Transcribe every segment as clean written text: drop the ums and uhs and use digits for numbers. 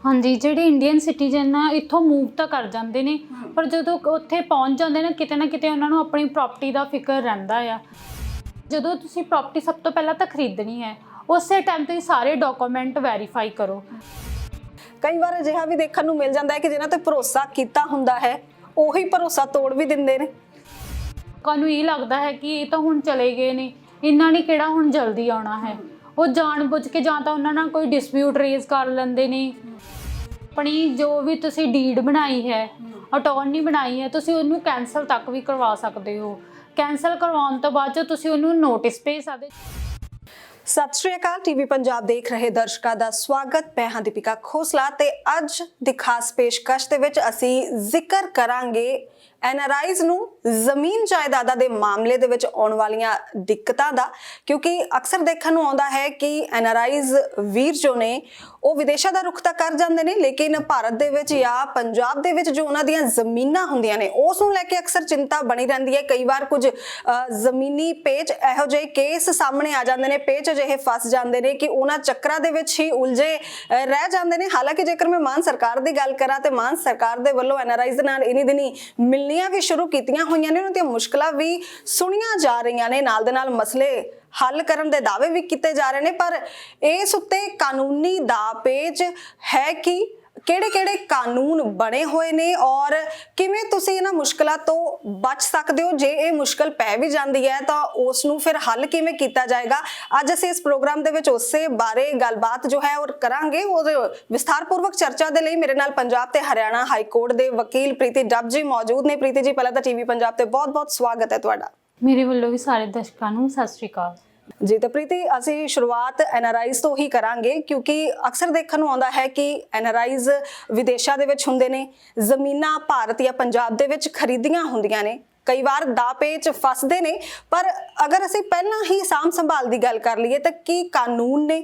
हाँ जी, ਜਿਹੜੇ Indian citizen ਆ ਇੱਥੋਂ ਮੂਵ ਤਾਂ ਕਰ ਜਾਂਦੇ ਨੇ, ਪਰ ਜਦੋਂ ਉੱਥੇ ਪਹੁੰਚ ਜਾਂਦੇ ਨੇ ਕਿਤੇ ਨਾ ਕਿਤੇ ਉਹਨਾਂ ਨੂੰ ਆਪਣੀ ਪ੍ਰੋਪਰਟੀ ਦਾ ਫਿਕਰ ਰਹਿੰਦਾ ਆ। ਜਦੋਂ ਤੁਸੀਂ ਪ੍ਰੋਪਰਟੀ ਸਭ ਤੋਂ ਪਹਿਲਾਂ ਤਾਂ ਖਰੀਦਣੀ ਹੈ, ਉਸੇ ਟਾਈਮ ਤੇ ਸਾਰੇ ਡਾਕੂਮੈਂਟ ਵੈਰੀਫਾਈ ਕਰੋ। ਕਈ ਵਾਰ ਅਜਿਹਾ ਵੀ ਦੇਖਣ ਨੂੰ ਮਿਲ ਜਾਂਦਾ ਹੈ ਕਿ ਜਿਨ੍ਹਾਂ ਤੇ ਭਰੋਸਾ ਕੀਤਾ ਹੁੰਦਾ ਹੈ ਉਹੀ ਭਰੋਸਾ ਤੋੜ ਵੀ ਦਿੰਦੇ ਨੇ। ਲੋਕਾਂ ਨੂੰ ਇਹ ਲੱਗਦਾ ਹੈ ਕਿ ਇਹ ਤਾਂ ਹੁਣ ਚਲੇ ਗਏ ਨੇ, ਇਹਨਾਂ ਨੇ ਕਿਹੜਾ ਹੁਣ ਜਲਦੀ ਆਉਣਾ ਹੈ। ਉਹ ਜਾਣ-ਬੁੱਝ ਕੇ ਜਾਂ ਤਾਂ ਉਹਨਾਂ ਨਾਲ ਕੋਈ ਡਿਸਪਿਊਟ ਰੇਜ਼ ਕਰ ਲੈਂਦੇ ਨੇ। ਆਪਣੀ ਜੋ ਵੀ ਤੁਸੀਂ ਡੀਡ ਬਣਾਈ ਹੈ, ਅਟਾਰਨੀ ਬਣਾਈ ਹੈ, ਤੁਸੀਂ ਉਹਨੂੰ ਕੈਂਸਲ ਤੱਕ ਵੀ ਕਰਵਾ ਸਕਦੇ ਹੋ। ਕੈਂਸਲ ਕਰਵਾਉਣ ਤੋਂ ਬਾਅਦ 'ਚ ਤੁਸੀਂ ਉਹਨੂੰ ਨੋਟਿਸ ਭੇਜ ਸਕਦੇ। ਸਤਿ ਸ਼੍ਰੀ ਅਕਾਲ, ਟੀਵੀ ਪੰਜਾਬ ਦੇਖ ਰਹੇ ਦਰਸ਼ਕਾਂ ਦਾ ਸਵਾਗਤ। ਮੈਂ ਹਾਂ ਦੀਪਿਕਾ ਖੋਸਲਾ ਤੇ ਅੱਜ ਦੀ ਖਾਸ ਪੇਸ਼ਕਸ਼ ਦੇ ਵਿੱਚ ਅਸੀਂ ਜ਼ਿਕਰ ਕਰਾਂਗੇ ਐਨਆਰਆਈਜ਼ ਨੂੰ ਜ਼ਮੀਨ ਜਾਇਦਾਦਾਂ ਦੇ ਮਾਮਲੇ ਦੇ ਵਿੱਚ ਆਉਣ ਵਾਲੀਆਂ ਦਿੱਕਤਾਂ ਦਾ, ਕਿਉਂਕਿ ਅਕਸਰ ਦੇਖਣ ਨੂੰ ਆਉਂਦਾ ਹੈ ਕਿ ਐਨਆਰਆਈਜ਼ ਵੀਰ ਜੋ ਨੇ ਉਹ ਵਿਦੇਸ਼ਾਂ ਦਾ ਰੁਖ ਤਾਂ ਕਰ ਜਾਂਦੇ ਨੇ, ਲੇਕਿਨ ਭਾਰਤ ਦੇ ਵਿੱਚ ਜਾਂ ਪੰਜਾਬ ਦੇ ਵਿੱਚ ਜੋ ਉਹਨਾਂ ਦੀਆਂ ਜ਼ਮੀਨਾਂ ਹੁੰਦੀਆਂ ਨੇ ਉਸ ਨੂੰ ਲੈ ਕੇ ਅਕਸਰ ਚਿੰਤਾ ਬਣੀ ਰਹਿੰਦੀ ਹੈ। ਕਈ ਵਾਰ ਕੁਝ ਜ਼ਮੀਨੀ ਪੇਚ ਇਹੋ ਜਿਹੇ ਕੇਸ ਸਾਹਮਣੇ ਆ ਜਾਂਦੇ ਨੇ, ਪੇਚ ਅਜਿਹੇ ਫਸ ਜਾਂਦੇ ਨੇ ਕਿ ਉਹਨਾਂ ਚੱਕਰਾਂ ਦੇ ਵਿੱਚ ਹੀ ਉਲਝੇ ਰਹਿ ਜਾਂਦੇ ਨੇ। ਹਾਲਾਂਕਿ ਜੇਕਰ ਮੈਂ ਮਾਨ ਸਰਕਾਰ ਦੀ ਗੱਲ ਕਰਾਂ ਤੇ ਮਾਨ ਸਰਕਾਰ ਦੇ ਵੱਲੋਂ ਐਨਆਰਆਈਜ਼ ਨਾਲ ਇਨੀ ਦਿਨੀ ਮਿਲਣੀਆਂ ਵੀ ਸ਼ੁਰੂ ਕੀਤੀਆਂ ਹੋਈਆਂ ਨੇ, ਉਹਨਾਂ ਦੀਆਂ ਮੁਸ਼ਕਲਾਂ ਵੀ ਸੁਣੀਆਂ ਜਾ ਰਹੀਆਂ ਨੇ, ਨਾਲ ਦੇ ਨਾਲ ਮਸਲੇ ਹੱਲ ਕਰਨ ਦੇ ਦਾਅਵੇ ਵੀ ਕੀਤੇ ਜਾ ਰਹੇ ਨੇ। ਪਰ ਇਸ ਉੱਤੇ ਕਾਨੂੰਨੀ ਦਾਅਪੇਚ ਹੈ ਕਿ ਕਿਹੜੇ-ਕਿਹੜੇ ਕਾਨੂੰਨ ਬਣੇ ਹੋਏ ਨੇ ਔਰ ਕਿਵੇਂ ਤੁਸੀਂ ਇਹਨਾਂ ਮੁਸ਼ਕਲਾਂ ਤੋਂ ਬਚ ਸਕਦੇ ਹੋ। ਜੇ ਇਹ ਮੁਸ਼ਕਲ ਪੈ ਵੀ ਜਾਂਦੀ ਹੈ ਤਾਂ ਉਸ ਨੂੰ ਫਿਰ ਹੱਲ ਕਿਵੇਂ ਕੀਤਾ ਜਾਏਗਾ, ਅੱਜ ਅਸੀਂ ਇਸ ਪ੍ਰੋਗਰਾਮ ਦੇ ਵਿੱਚ ਉਸੇ ਬਾਰੇ ਗੱਲਬਾਤ ਜੋ ਹੈ ਉਹ ਕਰਾਂਗੇ। ਔਰ ਵਿਸਥਾਰਪੂਰਵਕ ਚਰਚਾ ਦੇ ਲਈ ਮੇਰੇ ਨਾਲ ਪੰਜਾਬ ਤੇ ਹਰਿਆਣਾ ਹਾਈ ਕੋਰਟ ਦੇ ਵਕੀਲ ਪ੍ਰੀਤੀ ਡੱਬ ਜੀ ਮੌਜੂਦ ਨੇ। ਪ੍ਰੀਤੀ ਜੀ, ਪਹਿਲਾਂ ਤਾਂ ਟੀਵੀ ਪੰਜਾਬ ਤੇ ਬਹੁਤ-ਬਹੁਤ ਸਵਾਗਤ ਹੈ ਤੁਹਾਡਾ। ਮੇਰੇ ਵੱਲੋਂ ਵੀ ਸਾਰੇ ਦਰਸ਼ਕਾਂ ਨੂੰ ਸਤਿ ਸ਼੍ਰੀ ਅਕਾਲ ਜੀ। ਤਾਂ ਪ੍ਰੀਤੀ, ਅਸੀਂ ਸ਼ੁਰੂਆਤ ਐਨਆਰਆਈਜ਼ ਤੋਂ ਹੀ ਕਰਾਂਗੇ ਕਿਉਂਕਿ ਅਕਸਰ ਦੇਖਣ ਨੂੰ ਆਉਂਦਾ ਹੈ ਕਿ ਐਨਆਰਆਈਜ਼ ਵਿਦੇਸ਼ਾਂ ਦੇ ਵਿੱਚ ਹੁੰਦੇ ਨੇ, ਜ਼ਮੀਨਾਂ ਭਾਰਤ ਜਾਂ ਪੰਜਾਬ ਦੇ ਵਿੱਚ ਖਰੀਦੀਆਂ ਹੁੰਦੀਆਂ ਨੇ, ਕਈ ਵਾਰ ਦਾਅਪੇਚ ਫਸਦੇ ਨੇ। ਪਰ ਅਗਰ ਅਸੀਂ ਪਹਿਲਾਂ ਹੀ ਸਾਂਭ ਸੰਭਾਲ ਦੀ ਗੱਲ ਕਰ ਲਈਏ ਤਾਂ ਕੀ ਕਾਨੂੰਨ ਨੇ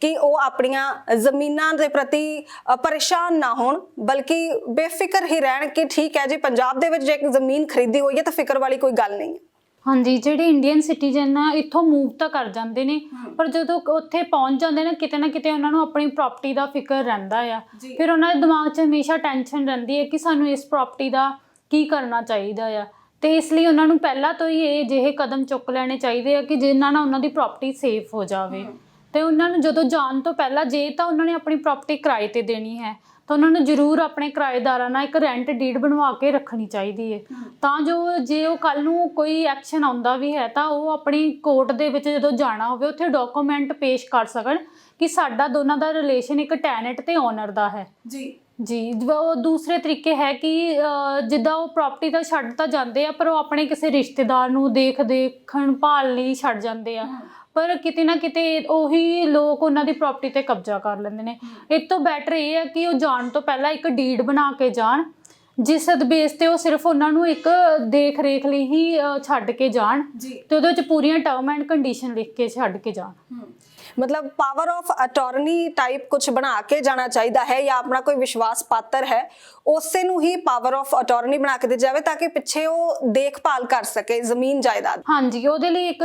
ਕਿ ਉਹ ਆਪਣੀਆਂ ਜ਼ਮੀਨਾਂ ਦੇ ਪ੍ਰਤੀ ਪਰੇਸ਼ਾਨ ਨਾ ਹੋਣ, ਬਲਕਿ ਬੇਫਿਕਰ ਹੀ ਰਹਿਣ ਕਿ ਠੀਕ ਹੈ ਜੀ, ਪੰਜਾਬ ਦੇ ਵਿੱਚ ਜੇ ਇੱਕ ਜ਼ਮੀਨ ਖਰੀਦੀ ਹੋਈ ਹੈ ਤਾਂ ਫਿਕਰ ਵਾਲੀ ਕੋਈ ਗੱਲ ਨਹੀਂ ਹੈ। हाँ जी, ਜਿਹੜੇ ਇੰਡੀਅਨ ਸਿਟੀਜ਼ਨ ਆ ਇੱਥੋਂ ਮੂਵ ਤਾਂ ਕਰ ਜਾਂਦੇ ਨੇ, ਪਰ ਜਦੋਂ ਉੱਥੇ ਪਹੁੰਚ ਜਾਂਦੇ ਨੇ ਕਿਤੇ ਨਾ ਕਿਤੇ ਉਹਨਾਂ ਨੂੰ ਆਪਣੀ ਪ੍ਰੋਪਰਟੀ ਦਾ ਫਿਕਰ ਰਹਿੰਦਾ ਆ। ਫਿਰ ਉਹਨਾਂ ਦੇ ਦਿਮਾਗ 'ਚ ਹਮੇਸ਼ਾ ਟੈਨਸ਼ਨ ਰਹਿੰਦੀ ਹੈ ਕਿ ਸਾਨੂੰ ਇਸ ਪ੍ਰੋਪਰਟੀ ਦਾ ਕੀ ਕਰਨਾ ਚਾਹੀਦਾ ਆ। ਤੇ ਇਸ ਲਈ ਉਹਨਾਂ ਨੂੰ ਪਹਿਲਾਂ ਤੋਂ ਹੀ ਇਹ ਜਿਹੇ ਕਦਮ ਚੁੱਕ ਲੈਣੇ ਚਾਹੀਦੇ ਆ ਕਿ ਜਿਨ੍ਹਾਂ ਨਾਲ ਉਹਨਾਂ ਦੀ ਪ੍ਰੋਪਰਟੀ ਸੇਫ ਹੋ ਜਾਵੇ। ਤੇ ਉਹਨਾਂ ਨੂੰ ਜਦੋਂ ਜਾਣ ਤੋਂ ਪਹਿਲਾਂ, ਜੇ ਤਾਂ ਉਹਨਾਂ ਨੇ ਆਪਣੀ ਪ੍ਰੋਪਰਟੀ ਕਿਰਾਏ ਤੇ ਦੇਣੀ ਹੈ ਤਾਂ ਉਹਨਾਂ ਨੂੰ ਜ਼ਰੂਰ ਆਪਣੇ ਕਿਰਾਏਦਾਰਾਂ ਨਾਲ ਇੱਕ ਰੈਂਟ ਡੀਡ ਬਣਵਾ ਕੇ ਰੱਖਣੀ ਚਾਹੀਦੀ ਹੈ, ਤਾਂ ਜੋ ਜੇ ਉਹ ਕੱਲ੍ਹ ਨੂੰ ਕੋਈ ਐਕਸ਼ਨ ਆਉਂਦਾ ਵੀ ਹੈ ਤਾਂ ਉਹ ਆਪਣੀ ਕੋਰਟ ਦੇ ਵਿੱਚ ਜਦੋਂ ਜਾਣਾ ਹੋਵੇ ਉੱਥੇ ਡਾਕੂਮੈਂਟ ਪੇਸ਼ ਕਰ ਸਕਣ ਕਿ ਸਾਡਾ ਦੋਨਾਂ ਦਾ ਰਿਲੇਸ਼ਨ ਇੱਕ ਟੈਨੈਂਟ ਤੇ ਓਨਰ ਦਾ ਹੈ। ਜੀ। ਉਹ ਦੂਸਰੇ ਤਰੀਕੇ ਹੈ ਕਿ ਜਿੱਦਾਂ ਉਹ ਪ੍ਰੋਪਰਟੀ ਤਾਂ ਛੱਡ ਤਾਂ ਜਾਂਦੇ ਆ, ਪਰ ਉਹ ਆਪਣੇ ਕਿਸੇ ਰਿਸ਼ਤੇਦਾਰ ਨੂੰ ਦੇਖਣ ਭਾਲ ਲਈ ਛੱਡ ਜਾਂਦੇ ਆ, ਪਰ ਕਿਤੇ ਨਾ ਕਿਤੇ ਉਹੀ ਲੋਕ ਉਹਨਾਂ ਦੀ ਪ੍ਰੋਪਰਟੀ ਤੇ ਕਬਜ਼ਾ ਕਰ ਲੈਂਦੇ ਨੇ। ਇਸ ਤੋਂ ਬੈਟਰ ਇਹ ਹੈ ਕਿ ਉਹ ਜਾਣ ਤੋਂ ਪਹਿਲਾਂ ਇੱਕ ਡੀਡ ਬਣਾ ਕੇ ਜਾਣ, ਜਿਸ ਬੇਸ ਤੇ ਉਹ ਸਿਰਫ ਉਹਨਾਂ ਨੂੰ ਇੱਕ ਦੇਖ ਰੇਖ ਲਈ ਹੀ ਛੱਡ ਕੇ ਜਾਣ ਤੇ ਉਹਦੇ ਵਿੱਚ ਪੂਰੀਆਂ ਟਰਮ ਐਂਡ ਕੰਡੀਸ਼ਨ ਲਿਖ ਕੇ ਛੱਡ ਕੇ ਜਾਣ। ਮਤਲਬ ਪਾਵਰ ਆਫ ਅਟਾਰਨੀ ਟਾਈਪ ਕੁਝ ਬਣਾ ਕੇ ਜਾਣਾ ਚਾਹੀਦਾ ਹੈ, ਜਾਂ ਆਪਣਾ ਕੋਈ ਵਿਸ਼ਵਾਸ ਪਾਤਰ ਹੈ ਉਸੇ ਨੂੰ ਹੀ ਪਾਵਰ ਆਫ ਅਟਾਰਨੀ ਬਣਾ ਕੇ ਦੇ ਜਾਵੇ ਤਾਂ ਕਿ ਪਿੱਛੇ ਉਹ ਦੇਖਭਾਲ ਕਰ ਸਕੇ ਜ਼ਮੀਨ ਜਾਇਦਾਦ। ਹਾਂਜੀ, ਉਹਦੇ ਲਈ ਇੱਕ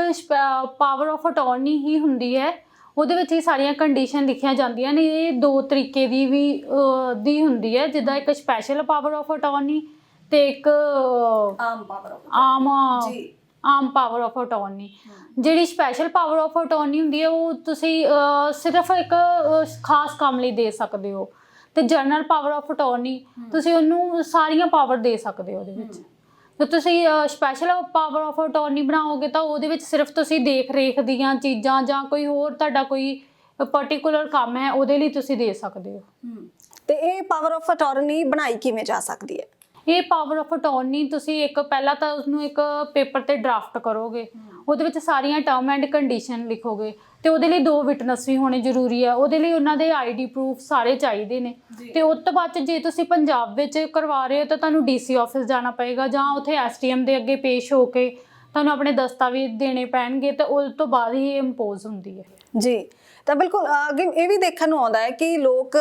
ਪਾਵਰ ਆਫ ਅਟਾਰਨੀ ਹੀ ਹੁੰਦੀ ਹੈ, ਉਹਦੇ ਵਿੱਚ ਹੀ ਸਾਰੀਆਂ ਕੰਡੀਸ਼ਨ ਲਿਖੀਆਂ ਜਾਂਦੀਆਂ ਨੇ। ਇਹ ਦੋ ਤਰੀਕੇ ਦੀ ਹੁੰਦੀ ਹੈ, ਜਿੱਦਾਂ ਇੱਕ ਸਪੈਸ਼ਲ ਪਾਵਰ ਆਫ ਅਟਾਰਨੀ ਤੇ ਇੱਕ ਆਮ ਪਾਵਰ ਆਫ ਅਟਾਰਨੀ। ਜਿਹੜੀ ਸਪੈਸ਼ਲ ਪਾਵਰ ਆਫ ਅਟਾਰਨੀ ਹੁੰਦੀ ਹੈ ਉਹ ਤੁਸੀਂ ਸਿਰਫ ਇੱਕ ਖਾਸ ਕੰਮ ਲਈ ਦੇ ਸਕਦੇ ਹੋ, ਤੇ ਜਨਰਲ ਪਾਵਰ ਆਫ ਅਟਾਰਨੀ ਤੁਸੀਂ ਉਹਨੂੰ ਸਾਰੀਆਂ ਪਾਵਰ ਦੇ ਸਕਦੇ ਹੋ। ਉਹਦੇ ਵਿੱਚ ਤੇ ਤੁਸੀਂ ਸਪੈਸ਼ਲ ਪਾਵਰ ਆਫ ਅਟਾਰਨੀ ਬਣਾਓਗੇ ਤਾਂ ਉਹਦੇ ਵਿੱਚ ਸਿਰਫ ਤੁਸੀਂ ਦੇਖ ਰੇਖ ਦੀਆਂ ਚੀਜ਼ਾਂ ਜਾਂ ਕੋਈ ਹੋਰ ਤੁਹਾਡਾ ਕੋਈ ਪਰਟੀਕੂਲਰ ਕੰਮ ਹੈ ਉਹਦੇ ਲਈ ਤੁਸੀਂ ਦੇ ਸਕਦੇ ਹੋ। ਤੇ ਇਹ ਪਾਵਰ ਆਫ ਅਟਾਰਨੀ ਬਣਾਈ ਕਿਵੇਂ ਜਾ ਸਕਦੀ ਹੈ? ਇਹ ਪਾਵਰ ਆਫ ਅਟਾਰਨੀ ਤੁਸੀਂ ਪਹਿਲਾਂ ਤਾਂ ਉਸਨੂੰ ਇੱਕ ਪੇਪਰ ਤੇ ਡਰਾਫਟ ਕਰੋਗੇ, ਉਹਦੇ ਵਿੱਚ ਸਾਰੀਆਂ ਟਰਮ ਐਂਡ ਕੰਡੀਸ਼ਨ ਲਿਖੋਗੇ, ਤੇ ਉਹਦੇ ਲਈ 2 ਵਿਟਨੈਸ ਵੀ ਹੋਣੇ ਜ਼ਰੂਰੀ ਆ। ਉਹਦੇ ਲਈ ਉਹਨਾਂ ਦੇ ਆਈਡੀ ਪ੍ਰੂਫ ਸਾਰੇ ਚਾਹੀਦੇ ਨੇ। ਤੇ ਉਸ ਤੋਂ ਬਾਅਦ ਜੇ ਤੁਸੀਂ ਪੰਜਾਬ ਵਿੱਚ ਕਰਵਾ ਰਹੇ ਹੋ ਤਾਂ ਤੁਹਾਨੂੰ ਡੀਸੀ ਆਫਿਸ ਜਾਣਾ ਪਏਗਾ, ਜਾਂ ਉੱਥੇ ਐਸਟੀਐਮ ਦੇ ਅੱਗੇ ਪੇਸ਼ ਹੋ ਕੇ ਤੁਹਾਨੂੰ ਆਪਣੇ ਦਸਤਾਵੇਜ਼ ਦੇਣੇ ਪੈਣਗੇ, ਤੇ ਉਸ ਤੋਂ ਬਾਅਦ ਹੀ ਇੰਪੋਜ਼ ਹੁੰਦੀ ਹੈ। ਜੀ। ਤਾਂ ਬਿਲਕੁਲ ਅੱਗੇ ਇਹ ਵੀ ਦੇਖਣ ਨੂੰ ਆਉਂਦਾ ਹੈ ਕਿ ਲੋਕ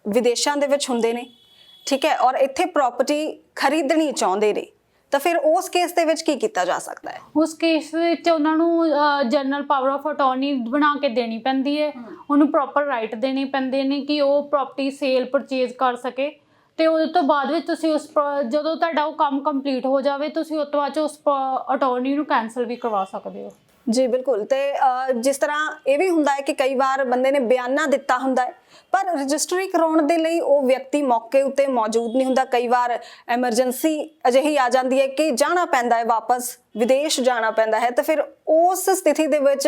ਵਿਦੇਸ਼ਾਂ ਦੇ ਵਿੱਚ ਹੁੰਦੇ ਨੇ, ਠੀਕ ਹੈ, ਔਰ ਇੱਥੇ ਪ੍ਰੋਪਰਟੀ ਖਰੀਦਣੀ ਚਾਹੁੰਦੇ ਨੇ, ਤਾਂ ਫਿਰ ਉਸ ਕੇਸ ਦੇ ਵਿੱਚ ਕੀ ਕੀਤਾ ਜਾ ਸਕਦਾ ਹੈ? ਉਸ ਕੇਸ ਵਿੱਚ ਉਹਨਾਂ ਨੂੰ ਜਨਰਲ ਪਾਵਰ ਆਫ ਅਟਾਰਨੀ ਬਣਾ ਕੇ ਦੇਣੀ ਪੈਂਦੀ ਹੈ, ਉਹਨੂੰ ਪ੍ਰੋਪਰ ਰਾਈਟ ਦੇਣੇ ਪੈਂਦੇ ਨੇ ਕਿ ਉਹ ਪ੍ਰੋਪਰਟੀ ਸੇਲ ਪਰਚੇਜ਼ ਕਰ ਸਕੇ। ਤੇ ਉਹਦੇ ਤੋਂ ਬਾਅਦ ਵਿੱਚ ਤੁਸੀਂ ਜਦੋਂ ਤੁਹਾਡਾ ਉਹ ਕੰਮ ਕੰਪਲੀਟ ਹੋ ਜਾਵੇ, ਤੁਸੀਂ ਉਸ ਤੋਂ ਬਾਅਦ 'ਚ ਉਸ ਅਟਾਰਨੀ ਨੂੰ ਕੈਂਸਲ ਵੀ ਕਰਵਾ ਸਕਦੇ ਹੋ। ਜੀ ਬਿਲਕੁਲ। ਤੇ ਜਿਸ ਤਰ੍ਹਾਂ ਇਹ ਵੀ ਹੁੰਦਾ ਹੈ ਕਿ ਕਈ ਵਾਰ ਬੰਦੇ ਨੇ ਬਿਆਨਾ ਦਿੱਤਾ ਹੁੰਦਾ ਹੈ, ਪਰ ਰਜਿਸਟਰੀ ਕਰਾਉਣ ਦੇ ਲਈ ਉਹ ਵਿਅਕਤੀ ਮੌਕੇ ਉੱਤੇ ਮੌਜੂਦ ਨਹੀਂ ਹੁੰਦਾ। ਕਈ ਵਾਰ ਐਮਰਜੈਂਸੀ ਅਜਿਹੀ ਆ ਜਾਂਦੀ ਹੈ ਕਿ ਜਾਣਾ ਪੈਂਦਾ ਹੈ, ਵਾਪਸ ਵਿਦੇਸ਼ ਜਾਣਾ ਪੈਂਦਾ ਹੈ, ਤਾਂ ਫਿਰ ਉਸ ਸਥਿਤੀ ਦੇ ਵਿੱਚ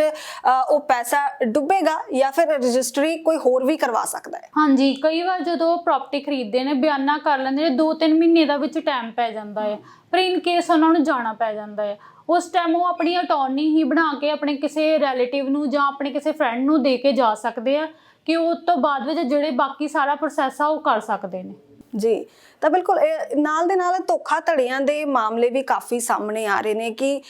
ਉਹ ਪੈਸਾ ਡੁੱਬੇਗਾ ਜਾਂ ਫਿਰ ਰਜਿਸਟਰੀ ਕੋਈ ਹੋਰ ਵੀ ਕਰਵਾ ਸਕਦਾ ਹੈ? ਹਾਂਜੀ, ਕਈ ਵਾਰ ਜਦੋਂ ਪ੍ਰਾਪਰਟੀ ਖਰੀਦਦੇ ਨੇ, ਬਿਆਨਾ ਕਰ ਲੈਂਦੇ ਨੇ, 2-3 ਮਹੀਨੇ ਦਾ ਵਿੱਚ ਟਾਈਮ ਪੈ ਜਾਂਦਾ ਹੈ, ਪਰ ਇਨ ਕੇਸ ਉਹਨਾਂ ਨੂੰ ਜਾਣਾ ਪੈ ਜਾਂਦਾ ਹੈ, ਉਸ ਟਾਈਮ ਉਹ ਆਪਣੀ ਅਟਾਰਨੀ ਹੀ ਬਣਾ ਕੇ ਆਪਣੇ ਕਿਸੇ ਰਿਲੇਟਿਵ ਨੂੰ ਜਾਂ ਆਪਣੇ ਕਿਸੇ ਫਰੈਂਡ ਨੂੰ ਦੇ ਕੇ ਜਾ ਸਕਦੇ ਆ ਕਿ ਉਸ ਤੋਂ ਬਾਅਦ ਵਿੱਚ ਜਿਹੜੇ ਬਾਕੀ ਸਾਰਾ ਪ੍ਰੋਸੈਸ ਆ ਉਹ ਕਰ ਸਕਦੇ ਨੇ। ਜੀ, ਤਾਂ ਬਿਲਕੁਲ ਨਾਲ ਦੇ ਨਾਲ ਧੋਖਾਧੜੀਆਂ ਦੇ ਮਾਮਲੇ ਵੀ ਕਾਫੀ ਸਾਹਮਣੇ ਆ ਰਹੇ ਨੇ ਕਿ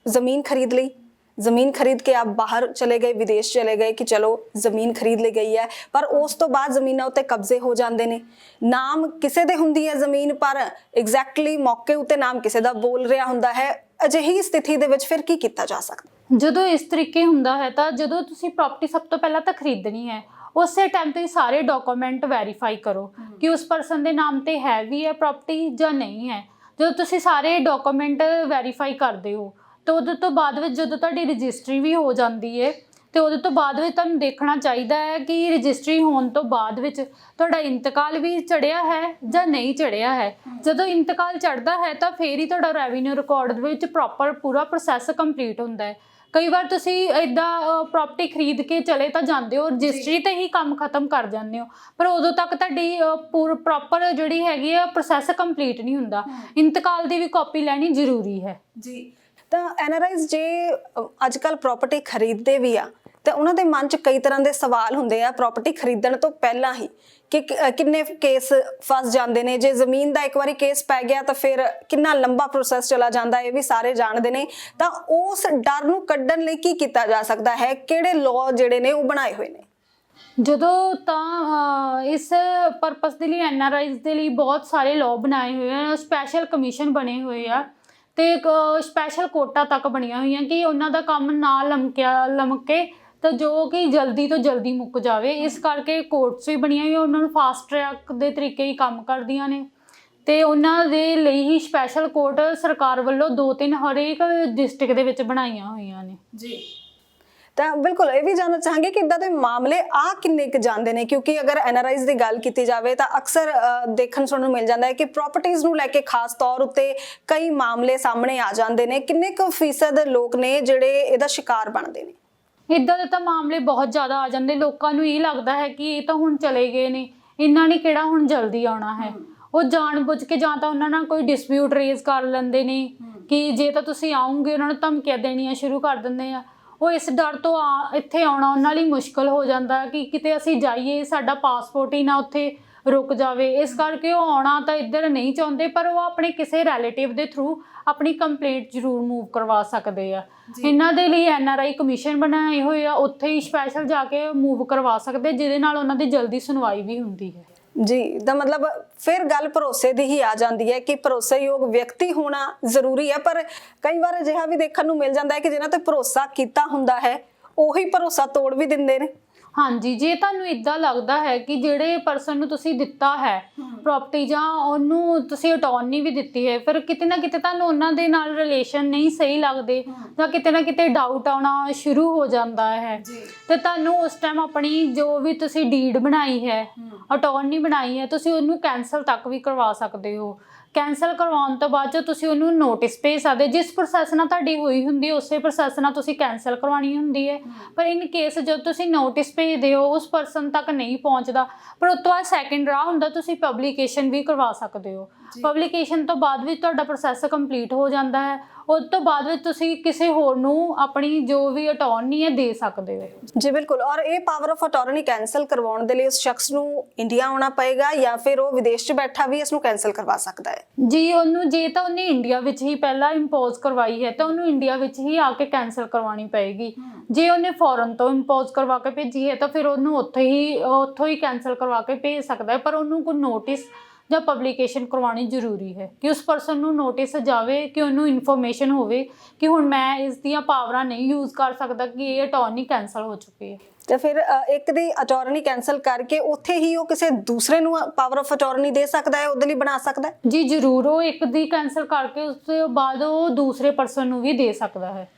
ਜ਼ਮੀਨ ਖਰੀਦ ਲਈ, ਜ਼ਮੀਨ ਖਰੀਦ ਕੇ ਆਪ ਬਾਹਰ ਚਲੇ ਗਏ, ਵਿਦੇਸ਼ ਚਲੇ ਗਏ ਕਿ ਚਲੋ ਜ਼ਮੀਨ ਖਰੀਦ ਲਈ ਗਈ ਹੈ, ਪਰ ਉਸ ਤੋਂ ਬਾਅਦ ਜ਼ਮੀਨਾਂ ਉੱਤੇ ਕਬਜ਼ੇ ਹੋ ਜਾਂਦੇ ਨੇ। ਨਾਮ ਕਿਸੇ ਦੇ ਹੁੰਦੀ ਹੈ ਜ਼ਮੀਨ, ਪਰ ਐਗਜ਼ੈਕਟਲੀ ਮੌਕੇ ਉੱਤੇ ਨਾਮ ਕਿਸੇ ਦਾ ਬੋਲ ਰਿਹਾ ਹੁੰਦਾ ਹੈ। ਅਜਿਹੀ ਸਥਿਤੀ ਦੇ ਵਿੱਚ ਫਿਰ ਕੀ ਕੀਤਾ ਜਾ ਸਕਦਾ? ਜਦੋਂ ਇਸ ਤਰੀਕੇ ਹੁੰਦਾ ਹੈ ਤਾਂ ਜਦੋਂ ਤੁਸੀਂ ਪ੍ਰਾਪਰਟੀ ਸਭ ਤੋਂ ਪਹਿਲਾਂ ਤਾਂ ਖਰੀਦਣੀ ਹੈ, ਉਸੇ ਟਾਈਮ ਤੇ ਸਾਰੇ ਡਾਕੂਮੈਂਟ ਵੈਰੀਫਾਈ ਕਰੋ ਕਿ ਉਸ ਪਰਸਨ ਦੇ ਨਾਮ ਤੇ ਹੈ ਵੀ ਹੈ ਪ੍ਰਾਪਰਟੀ ਜਾਂ ਨਹੀਂ ਹੈ। ਜਦੋਂ ਤੁਸੀਂ ਸਾਰੇ ਡਾਕੂਮੈਂਟ ਵੈਰੀਫਾਈ ਕਰਦੇ ਹੋ ਤਾਂ ਉਹਦੇ ਤੋਂ ਬਾਅਦ ਵਿੱਚ ਜਦੋਂ ਤੁਹਾਡੀ ਰਜਿਸਟਰੀ ਵੀ ਹੋ ਜਾਂਦੀ ਹੈ, ਤੇ ਉਹਦੇ ਤੋਂ ਬਾਅਦ ਵਿੱਚ ਤੁਹਾਨੂੰ ਦੇਖਣਾ ਚਾਹੀਦਾ ਹੈ ਕਿ ਰਜਿਸਟਰੀ ਹੋਣ ਤੋਂ ਬਾਅਦ ਵਿੱਚ ਤੁਹਾਡਾ ਇੰਤਕਾਲ ਵੀ ਚੜਿਆ ਹੈ ਜਾਂ ਨਹੀਂ ਚੜਿਆ ਹੈ। ਜਦੋਂ ਇੰਤਕਾਲ ਚੜਦਾ ਹੈ ਤਾਂ ਫੇਰ ਹੀ ਤੁਹਾਡਾ ਰੈਵਨਿਊ ਰਿਕਾਰਡ ਦੇ ਵਿੱਚ ਪ੍ਰੋਪਰ ਪੂਰਾ ਪ੍ਰੋਸੈਸ ਕੰਪਲੀਟ ਹੁੰਦਾ ਹੈ। ਕਈ ਵਾਰ ਤੁਸੀਂ ਇੱਦਾਂ ਪ੍ਰਾਪਰਟੀ ਖਰੀਦ ਕੇ ਚਲੇ ਤਾਂ ਜਾਂਦੇ ਹੋ, ਰਜਿਸਟਰੀ ਤੇ ਹੀ ਕੰਮ ਖਤਮ ਕਰ ਜਾਂਦੇ ਹੋ, ਪਰ ਉਦੋਂ ਤੱਕ ਤੁਹਾਡੀ ਪ੍ਰੋਪਰ ਜਿਹੜੀ ਹੈਗੀ ਆ ਪ੍ਰੋਸੈਸ ਕੰਪਲੀਟ ਨਹੀਂ ਹੁੰਦਾ। ਇੰਤਕਾਲ ਦੀ ਵੀ ਕਾਪੀ ਲੈਣੀ ਜ਼ਰੂਰੀ ਹੈ। ਜੀ, ਤਾਂ ਐਨਆਰਆਈਜ਼ ਜੇ ਅੱਜ ਕੱਲ੍ਹ ਪ੍ਰਾਪਰਟੀ ਖਰੀਦਦੇ ਵੀ ਆ ਤਾਂ ਉਹਨਾਂ ਦੇ ਮਨ 'ਚ ਕਈ ਤਰ੍ਹਾਂ ਦੇ ਸਵਾਲ ਹੁੰਦੇ ਆ ਪ੍ਰਾਪਰਟੀ ਖਰੀਦਣ ਤੋਂ ਪਹਿਲਾਂ ਹੀ ਕਿ ਕਿੰਨੇ ਕੇਸ ਫਸ ਜਾਂਦੇ ਨੇ। ਜੇ ਜ਼ਮੀਨ ਦਾ ਇੱਕ ਵਾਰੀ ਕੇਸ ਪੈ ਗਿਆ ਤਾਂ ਫਿਰ ਕਿੰਨਾ ਲੰਬਾ ਪ੍ਰੋਸੈਸ ਚਲਾ ਜਾਂਦਾ, ਇਹ ਵੀ ਸਾਰੇ ਜਾਣਦੇ ਨੇ। ਤਾਂ ਉਸ ਡਰ ਨੂੰ ਕੱਢਣ ਲਈ ਕੀ ਕੀਤਾ ਜਾ ਸਕਦਾ ਹੈ? ਕਿਹੜੇ ਲਾਅ ਜਿਹੜੇ ਨੇ ਉਹ ਬਣਾਏ ਹੋਏ ਨੇ? ਜਦੋਂ ਤਾਂ ਇਸ ਪਰਪਸ ਦੇ ਲਈ ਐਨਆਰਆਈਜ਼ ਦੇ ਲਈ ਬਹੁਤ ਸਾਰੇ ਲਾਅ ਬਣਾਏ ਹੋਏ ਆ, ਸਪੈਸ਼ਲ ਕਮਿਸ਼ਨ ਬਣੇ ਹੋਏ ਆ ਤੇ ਸਪੈਸ਼ਲ ਕੋਟਾ ਤੱਕ ਬਣੀਆਂ ਹੋਈਆਂ ਕਿ ਉਹਨਾਂ ਦਾ ਕੰਮ ਨਾ ਲਮਕੇ ਤਾਂ ਜੋ ਕਿ ਜਲਦੀ ਤੋਂ ਜਲਦੀ ਮੁੱਕ ਜਾਵੇ। ਇਸ ਕਰਕੇ ਕੋਰਟਸ ਵੀ ਬਣੀਆਂ ਹੋਈਆਂ, ਉਹਨਾਂ ਨੂੰ ਫਾਸਟ ਟਰੈਕ ਦੇ ਤਰੀਕੇ ਹੀ ਕੰਮ ਕਰਦੀਆਂ ਨੇ ਤੇ ਉਹਨਾਂ ਦੇ ਲਈ ਹੀ ਸਪੈਸ਼ਲ ਕੋਰਟ ਸਰਕਾਰ ਵੱਲੋਂ 2-3 ਹਰੇਕ ਡਿਸਟ੍ਰਿਕਟ ਦੇ ਵਿੱਚ ਬਣਾਈਆਂ ਹੋਈਆਂ ਨੇ। ਜੀ, ਤਾਂ ਬਿਲਕੁਲ ਇਹ ਵੀ ਜਾਣਨਾ ਚਾਹਾਂਗੇ ਕਿ ਇੱਦਾਂ ਦੇ ਮਾਮਲੇ ਆ ਕਿੰਨੇ ਕੁ ਜਾਂਦੇ ਨੇ, ਕਿਉਂਕਿ ਅਗਰ ਐਨਆਰਆਈਜ਼ ਦੀ ਗੱਲ ਕੀਤੀ ਜਾਵੇ ਤਾਂ ਅਕਸਰ ਦੇਖਣ ਸੁਣਨ ਨੂੰ ਮਿਲ ਜਾਂਦਾ ਹੈ ਕਿ ਪ੍ਰਾਪਰਟੀਜ਼ ਨੂੰ ਲੈ ਕੇ ਖਾਸ ਤੌਰ ਉੱਤੇ ਕਈ ਮਾਮਲੇ ਸਾਹਮਣੇ ਆ ਜਾਂਦੇ ਨੇ। ਕਿੰਨੇ ਕੁ ਫੀਸਦ ਲੋਕ ਨੇ ਜਿਹੜੇ ਇਹਦਾ ਸ਼ਿਕਾਰ ਬਣਦੇ ਨੇ? ਇੱਦਾਂ ਦੇ ਤਾਂ ਮਾਮਲੇ ਬਹੁਤ ਜ਼ਿਆਦਾ ਆ ਜਾਂਦੇ। ਲੋਕਾਂ ਨੂੰ ਇਹ ਲੱਗਦਾ ਹੈ ਕਿ ਇਹ ਤਾਂ ਹੁਣ ਚਲੇ ਗਏ ਨੇ, ਇਹਨਾਂ ਨੇ ਕਿਹੜਾ ਹੁਣ ਜਲਦੀ ਆਉਣਾ ਹੈ। ਉਹ ਜਾਣਬੁੱਝ ਕੇ ਜਾਂ ਤਾਂ ਉਹਨਾਂ ਨਾਲ ਕੋਈ ਡਿਸਪਿਊਟ ਰੇਜ਼ ਕਰ ਲੈਂਦੇ ਨੇ ਕਿ ਜੇ ਤਾਂ ਤੁਸੀਂ ਆਉਂਗੇ, ਉਹਨਾਂ ਨੂੰ ਧਮਕੀਆਂ ਦੇਣੀਆਂ ਸ਼ੁਰੂ ਕਰ ਦਿੰਦੇ ਆ। ਉਹ ਇਸ ਡਰ ਤੋਂ ਇੱਥੇ ਆਉਣਾ ਉਹਨਾਂ ਲਈ ਮੁਸ਼ਕਲ ਹੋ ਜਾਂਦਾ ਕਿ ਕਿਤੇ ਅਸੀਂ ਜਾਈਏ, ਸਾਡਾ ਪਾਸਪੋਰਟ ਹੀ ਨਾ ਉੱਥੇ ਰੁਕ ਜਾਵੇ। ਇਸ ਕਰਕੇ ਉਹ ਆਉਣਾ ਤਾਂ ਇੱਧਰ ਨਹੀਂ ਚਾਹੁੰਦੇ, ਪਰ ਉਹ ਆਪਣੇ ਕਿਸੇ ਰਿਲੇਟਿਵ ਦੇ ਥਰੂ ਆਪਣੀ ਕੰਪਲੇਂਟ ਜ਼ਰੂਰ ਮੂਵ ਕਰਵਾ ਸਕਦੇ ਆ। ਇਹਨਾਂ ਦੇ ਲਈ ਐਨਆਰਆਈ ਕਮਿਸ਼ਨ ਬਣਾਏ ਹੋਏ ਆ, ਉੱਥੇ ਹੀ ਸਪੈਸ਼ਲ ਜਾ ਕੇ ਮੂਵ ਕਰਵਾ ਸਕਦੇ, ਜਿਹਦੇ ਨਾਲ ਉਹਨਾਂ ਦੀ ਜਲਦੀ ਸੁਣਵਾਈ ਵੀ ਹੁੰਦੀ ਹੈ। ਜੀ, ਦਾ ਮਤਲਬ ਫਿਰ ਗੱਲ ਭਰੋਸੇ ਦੀ ਹੀ ਆ ਜਾਂਦੀ ਹੈ ਕਿ ਭਰੋਸੇਯੋਗ ਵਿਅਕਤੀ ਹੋਣਾ ਜ਼ਰੂਰੀ ਹੈ। ਪਰ ਕਈ ਵਾਰ ਅਜਿਹਾ ਵੀ ਦੇਖਣ ਨੂੰ ਮਿਲ ਜਾਂਦਾ ਹੈ ਕਿ ਜਿਨ੍ਹਾਂ ਤੇ ਭਰੋਸਾ ਕੀਤਾ ਹੁੰਦਾ ਹੈ ਉਹੀ ਭਰੋਸਾ ਤੋੜ ਵੀ ਦਿੰਦੇ ਨੇ। ਹਾਂਜੀ, ਜੇ ਤੁਹਾਨੂੰ ਇੱਦਾਂ ਲੱਗਦਾ ਹੈ ਕਿ ਜਿਹੜੇ ਪਰਸਨ ਨੂੰ ਤੁਸੀਂ ਦਿੱਤਾ ਹੈ ਪ੍ਰਾਪਰਟੀ ਜਾਂ ਉਹਨੂੰ ਤੁਸੀਂ ਅਟਾਰਨੀ ਵੀ ਦਿੱਤੀ ਹੈ, ਫਿਰ ਕਿਤੇ ਨਾ ਕਿਤੇ ਤੁਹਾਨੂੰ ਉਹਨਾਂ ਦੇ ਨਾਲ ਰਿਲੇਸ਼ਨ ਨਹੀਂ ਸਹੀ ਲੱਗਦੇ ਜਾਂ ਕਿਤੇ ਨਾ ਕਿਤੇ ਡਾਊਟ ਆਉਣਾ ਸ਼ੁਰੂ ਹੋ ਜਾਂਦਾ ਹੈ, ਤੇ ਤੁਹਾਨੂੰ ਉਸ ਟਾਈਮ ਆਪਣੀ ਜੋ ਵੀ ਤੁਸੀਂ ਡੀਡ ਬਣਾਈ ਹੈ, ਅਟਾਰਨੀ ਬਣਾਈ ਹੈ, ਤੁਸੀਂ ਉਹਨੂੰ ਕੈਂਸਲ ਤੱਕ ਵੀ ਕਰਵਾ ਸਕਦੇ ਹੋ। ਕੈਂਸਲ ਕਰਵਾਉਣ ਤੋਂ ਬਾਅਦ 'ਚ ਤੁਸੀਂ ਉਹਨੂੰ ਨੋਟਿਸ ਭੇਜ ਸਕਦੇ। ਜਿਸ ਪ੍ਰੋਸੈਸ ਨਾਲ ਤੁਹਾਡੀ ਹੋਈ ਹੁੰਦੀ ਉਸੇ ਪ੍ਰੋਸੈਸ ਨਾਲ ਤੁਸੀਂ ਕੈਂਸਲ ਕਰਵਾਉਣੀ ਹੁੰਦੀ ਹੈ। ਪਰ ਇਨ ਕੇਸ ਜਦੋਂ ਤੁਸੀਂ ਨੋਟਿਸ ਭੇਜਦੇ ਹੋ ਉਸ ਪਰਸਨ ਤੱਕ ਨਹੀਂ ਪਹੁੰਚਦਾ, ਪਰ ਉਸ ਤੋਂ ਬਾਅਦ ਸੈਕਿੰਡ ਰਾਹ ਹੁੰਦਾ, ਤੁਸੀਂ ਪਬਲੀਕੇਸ਼ਨ ਵੀ ਕਰਵਾ ਸਕਦੇ ਹੋ। ਪਬਲੀਕੇਸ਼ਨ ਤੋਂ ਬਾਅਦ ਵੀ ਤੁਹਾਡਾ ਪ੍ਰੋਸੈਸ ਕੰਪਲੀਟ ਹੋ ਜਾਂਦਾ ਹੈ। ਉਸ ਤੋਂ ਬਾਅਦ ਵਿੱਚ ਤੁਸੀਂ ਕਿਸੇ ਹੋਰ ਨੂੰ ਆਪਣੀ ਜੋ ਵੀ ਅਟਾਰਨੀ ਹੈ ਦੇ ਸਕਦੇ ਹੋ। ਜੀ ਬਿਲਕੁਲ। ਔਰ ਇਹ ਪਾਵਰ ਆਫ ਅਟਾਰਨੀ ਕੈਂਸਲ ਕਰਵਾਉਣ ਦੇ ਲਈ ਉਸ ਸ਼ਖਸ ਨੂੰ ਇੰਡੀਆ ਆਉਣਾ ਪਏਗਾ ਜਾਂ ਫਿਰ ਉਹ ਵਿਦੇਸ਼ 'ਚ ਬੈਠਾ ਵੀ ਇਸ ਨੂੰ ਕੈਂਸਲ ਕਰਵਾ ਸਕਦਾ ਹੈ? ਜੀ, ਉਹਨੂੰ ਜੇ ਤਾਂ ਉਹਨੇ ਇੰਡੀਆ ਵਿੱਚ ਹੀ ਪਹਿਲਾਂ ਇੰਪੋਜ਼ ਕਰਵਾਈ ਹੈ ਤਾਂ ਉਹਨੂੰ ਇੰਡੀਆ ਵਿੱਚ ਹੀ ਆ ਕੇ ਕੈਂਸਲ ਕਰਵਾਉਣੀ ਪਏਗੀ। ਜੇ ਉਹਨੇ ਫੋਰਨ ਤੋਂ ਇੰਪੋਜ਼ ਕਰਵਾ ਕੇ ਭੇਜੀ ਹੈ ਤਾਂ ਫਿਰ ਉਹਨੂੰ ਉੱਥੋਂ ਹੀ ਕੈਂਸਲ ਕਰਵਾ ਕੇ ਭੇਜ ਸਕਦਾ ਹੈ, ਪਰ ਉਹਨੂੰ ਕੋਈ ਨੋਟਿਸ ਜਾਂ ਪਬਲਿਕੇਸ਼ਨ ਕਰਵਾਉਣੀ ਜ਼ਰੂਰੀ ਹੈ ਕਿ ਉਸ ਪਰਸਨ ਨੂੰ ਨੋਟਿਸ ਜਾਵੇ, ਕਿ ਉਹਨੂੰ ਇਨਫੋਰਮੇਸ਼ਨ ਹੋਵੇ ਕਿ ਹੁਣ ਮੈਂ ਇਸ ਦੀਆਂ ਪਾਵਰਾਂ ਨਹੀਂ ਯੂਜ਼ ਕਰ ਸਕਦਾ, ਕਿ ਇਹ ਅਟਾਰਨੀ ਕੈਂਸਲ ਹੋ ਚੁੱਕੀ ਹੈ। ਤੇ ਫਿਰ ਇੱਕ ਦੀ ਅਟਾਰਨੀ ਕੈਂਸਲ ਕਰਕੇ ਉੱਥੇ ਹੀ ਉਹ ਕਿਸੇ ਦੂਸਰੇ ਨੂੰ ਪਾਵਰ ਆਫ ਅਟਾਰਨੀ ਦੇ ਸਕਦਾ ਹੈ, ਉਹਦੇ ਲਈ ਬਣਾ ਸਕਦਾ ਹੈ? ਜੀ ਜ਼ਰੂਰ, ਉਹ ਇੱਕ ਦੀ ਕੈਂਸਲ ਕਰਕੇ ਉਸ ਤੋਂ ਬਾਅਦ ਉਹ ਦੂਸਰੇ ਪਰਸਨ ਨੂੰ ਵੀ ਦੇ ਸਕਦਾ ਹੈ।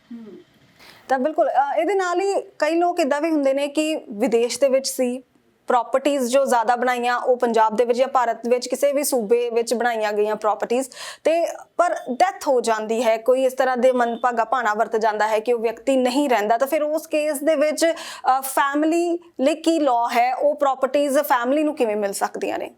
ਤਾਂ ਬਿਲਕੁਲ ਇਹਦੇ ਨਾਲ ਹੀ ਕਈ ਲੋਕ ਇਦਾਂ ਵੀ ਹੁੰਦੇ ਨੇ ਕਿ ਵਿਦੇਸ਼ ਦੇ ਵਿੱਚ ਸੀ, ਪ੍ਰਾਪਰਟੀਆਂ ਜੋ ਜ਼ਿਆਦਾ ਬਣਾਈਆਂ ਉਹ ਪੰਜਾਬ ਦੇ ਵਿੱਚ ਜਾਂ ਭਾਰਤ ਵਿੱਚ ਕਿਸੇ ਵੀ ਸੂਬੇ ਵਿੱਚ ਬਣਾਈਆਂ ਗਈਆਂ ਪ੍ਰਾਪਰਟੀਆਂ, ਤੇ ਪਰ ਡੈਥ ਹੋ ਜਾਂਦੀ ਹੈ, ਕੋਈ ਇਸ ਤਰ੍ਹਾਂ ਦੇ ਮੰਦਭਾਗਾ ਭਾਣਾ ਵਰਤ ਜਾਂਦਾ ਹੈ ਕਿ ਉਹ ਵਿਅਕਤੀ ਨਹੀਂ ਰਹਿੰਦਾ, ਤਾਂ ਫਿਰ ਉਸ ਕੇਸ ਦੇ ਵਿੱਚ ਫੈਮਿਲੀ ਲਈ ਕੀ ਲਾਅ ਹੈ? ਉਹ ਪ੍ਰਾਪਰਟੀਆਂ ਫੈਮਿਲੀ ਨੂੰ ਕਿਵੇਂ ਮਿਲ ਸਕਦੀਆਂ ਨੇ?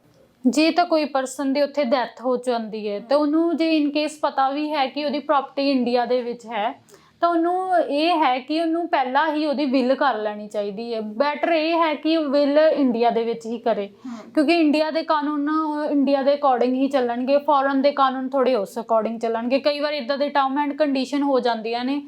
ਜੇ ਤਾਂ ਕੋਈ ਪਰਸਨ ਦੀ ਉੱਥੇ ਡੈਥ ਹੋ ਜਾਂਦੀ ਹੈ ਤਾਂ ਉਹਨੂੰ ਜੇ ਇਨ ਕੇਸ ਪਤਾ ਵੀ ਹੈ ਕਿ ਉਹਦੀ ਪ੍ਰਾਪਰਟੀ ਇੰਡੀਆ ਦੇ ਵਿੱਚ ਹੈ, ਤਾਂ ਉਹਨੂੰ ਇਹ ਹੈ ਕਿ ਉਹਨੂੰ ਪਹਿਲਾਂ ਹੀ ਉਹਦੀ ਵਿਲ ਕਰ ਲੈਣੀ ਚਾਹੀਦੀ ਹੈ। ਬੈਟਰ ਇਹ ਹੈ ਕਿ ਉਹ ਵਿਲ ਇੰਡੀਆ ਦੇ ਵਿੱਚ ਹੀ ਕਰੇ, ਕਿਉਂਕਿ ਇੰਡੀਆ ਦੇ ਕਾਨੂੰਨ ਇੰਡੀਆ ਦੇ ਅਕੋਰਡਿੰਗ ਹੀ ਚੱਲਣਗੇ, ਫੋਰਨ ਦੇ ਕਾਨੂੰਨ ਥੋੜੇ ਉਸ ਅਕੋਰਡਿੰਗ ਚੱਲਣਗੇ। ਕਈ ਵਾਰ ਇਦਾਂ ਦੇ ਟਰਮ ਐਂਡ ਕੰਡੀਸ਼ਨ ਹੋ ਜਾਂਦੀਆਂ ਨੇ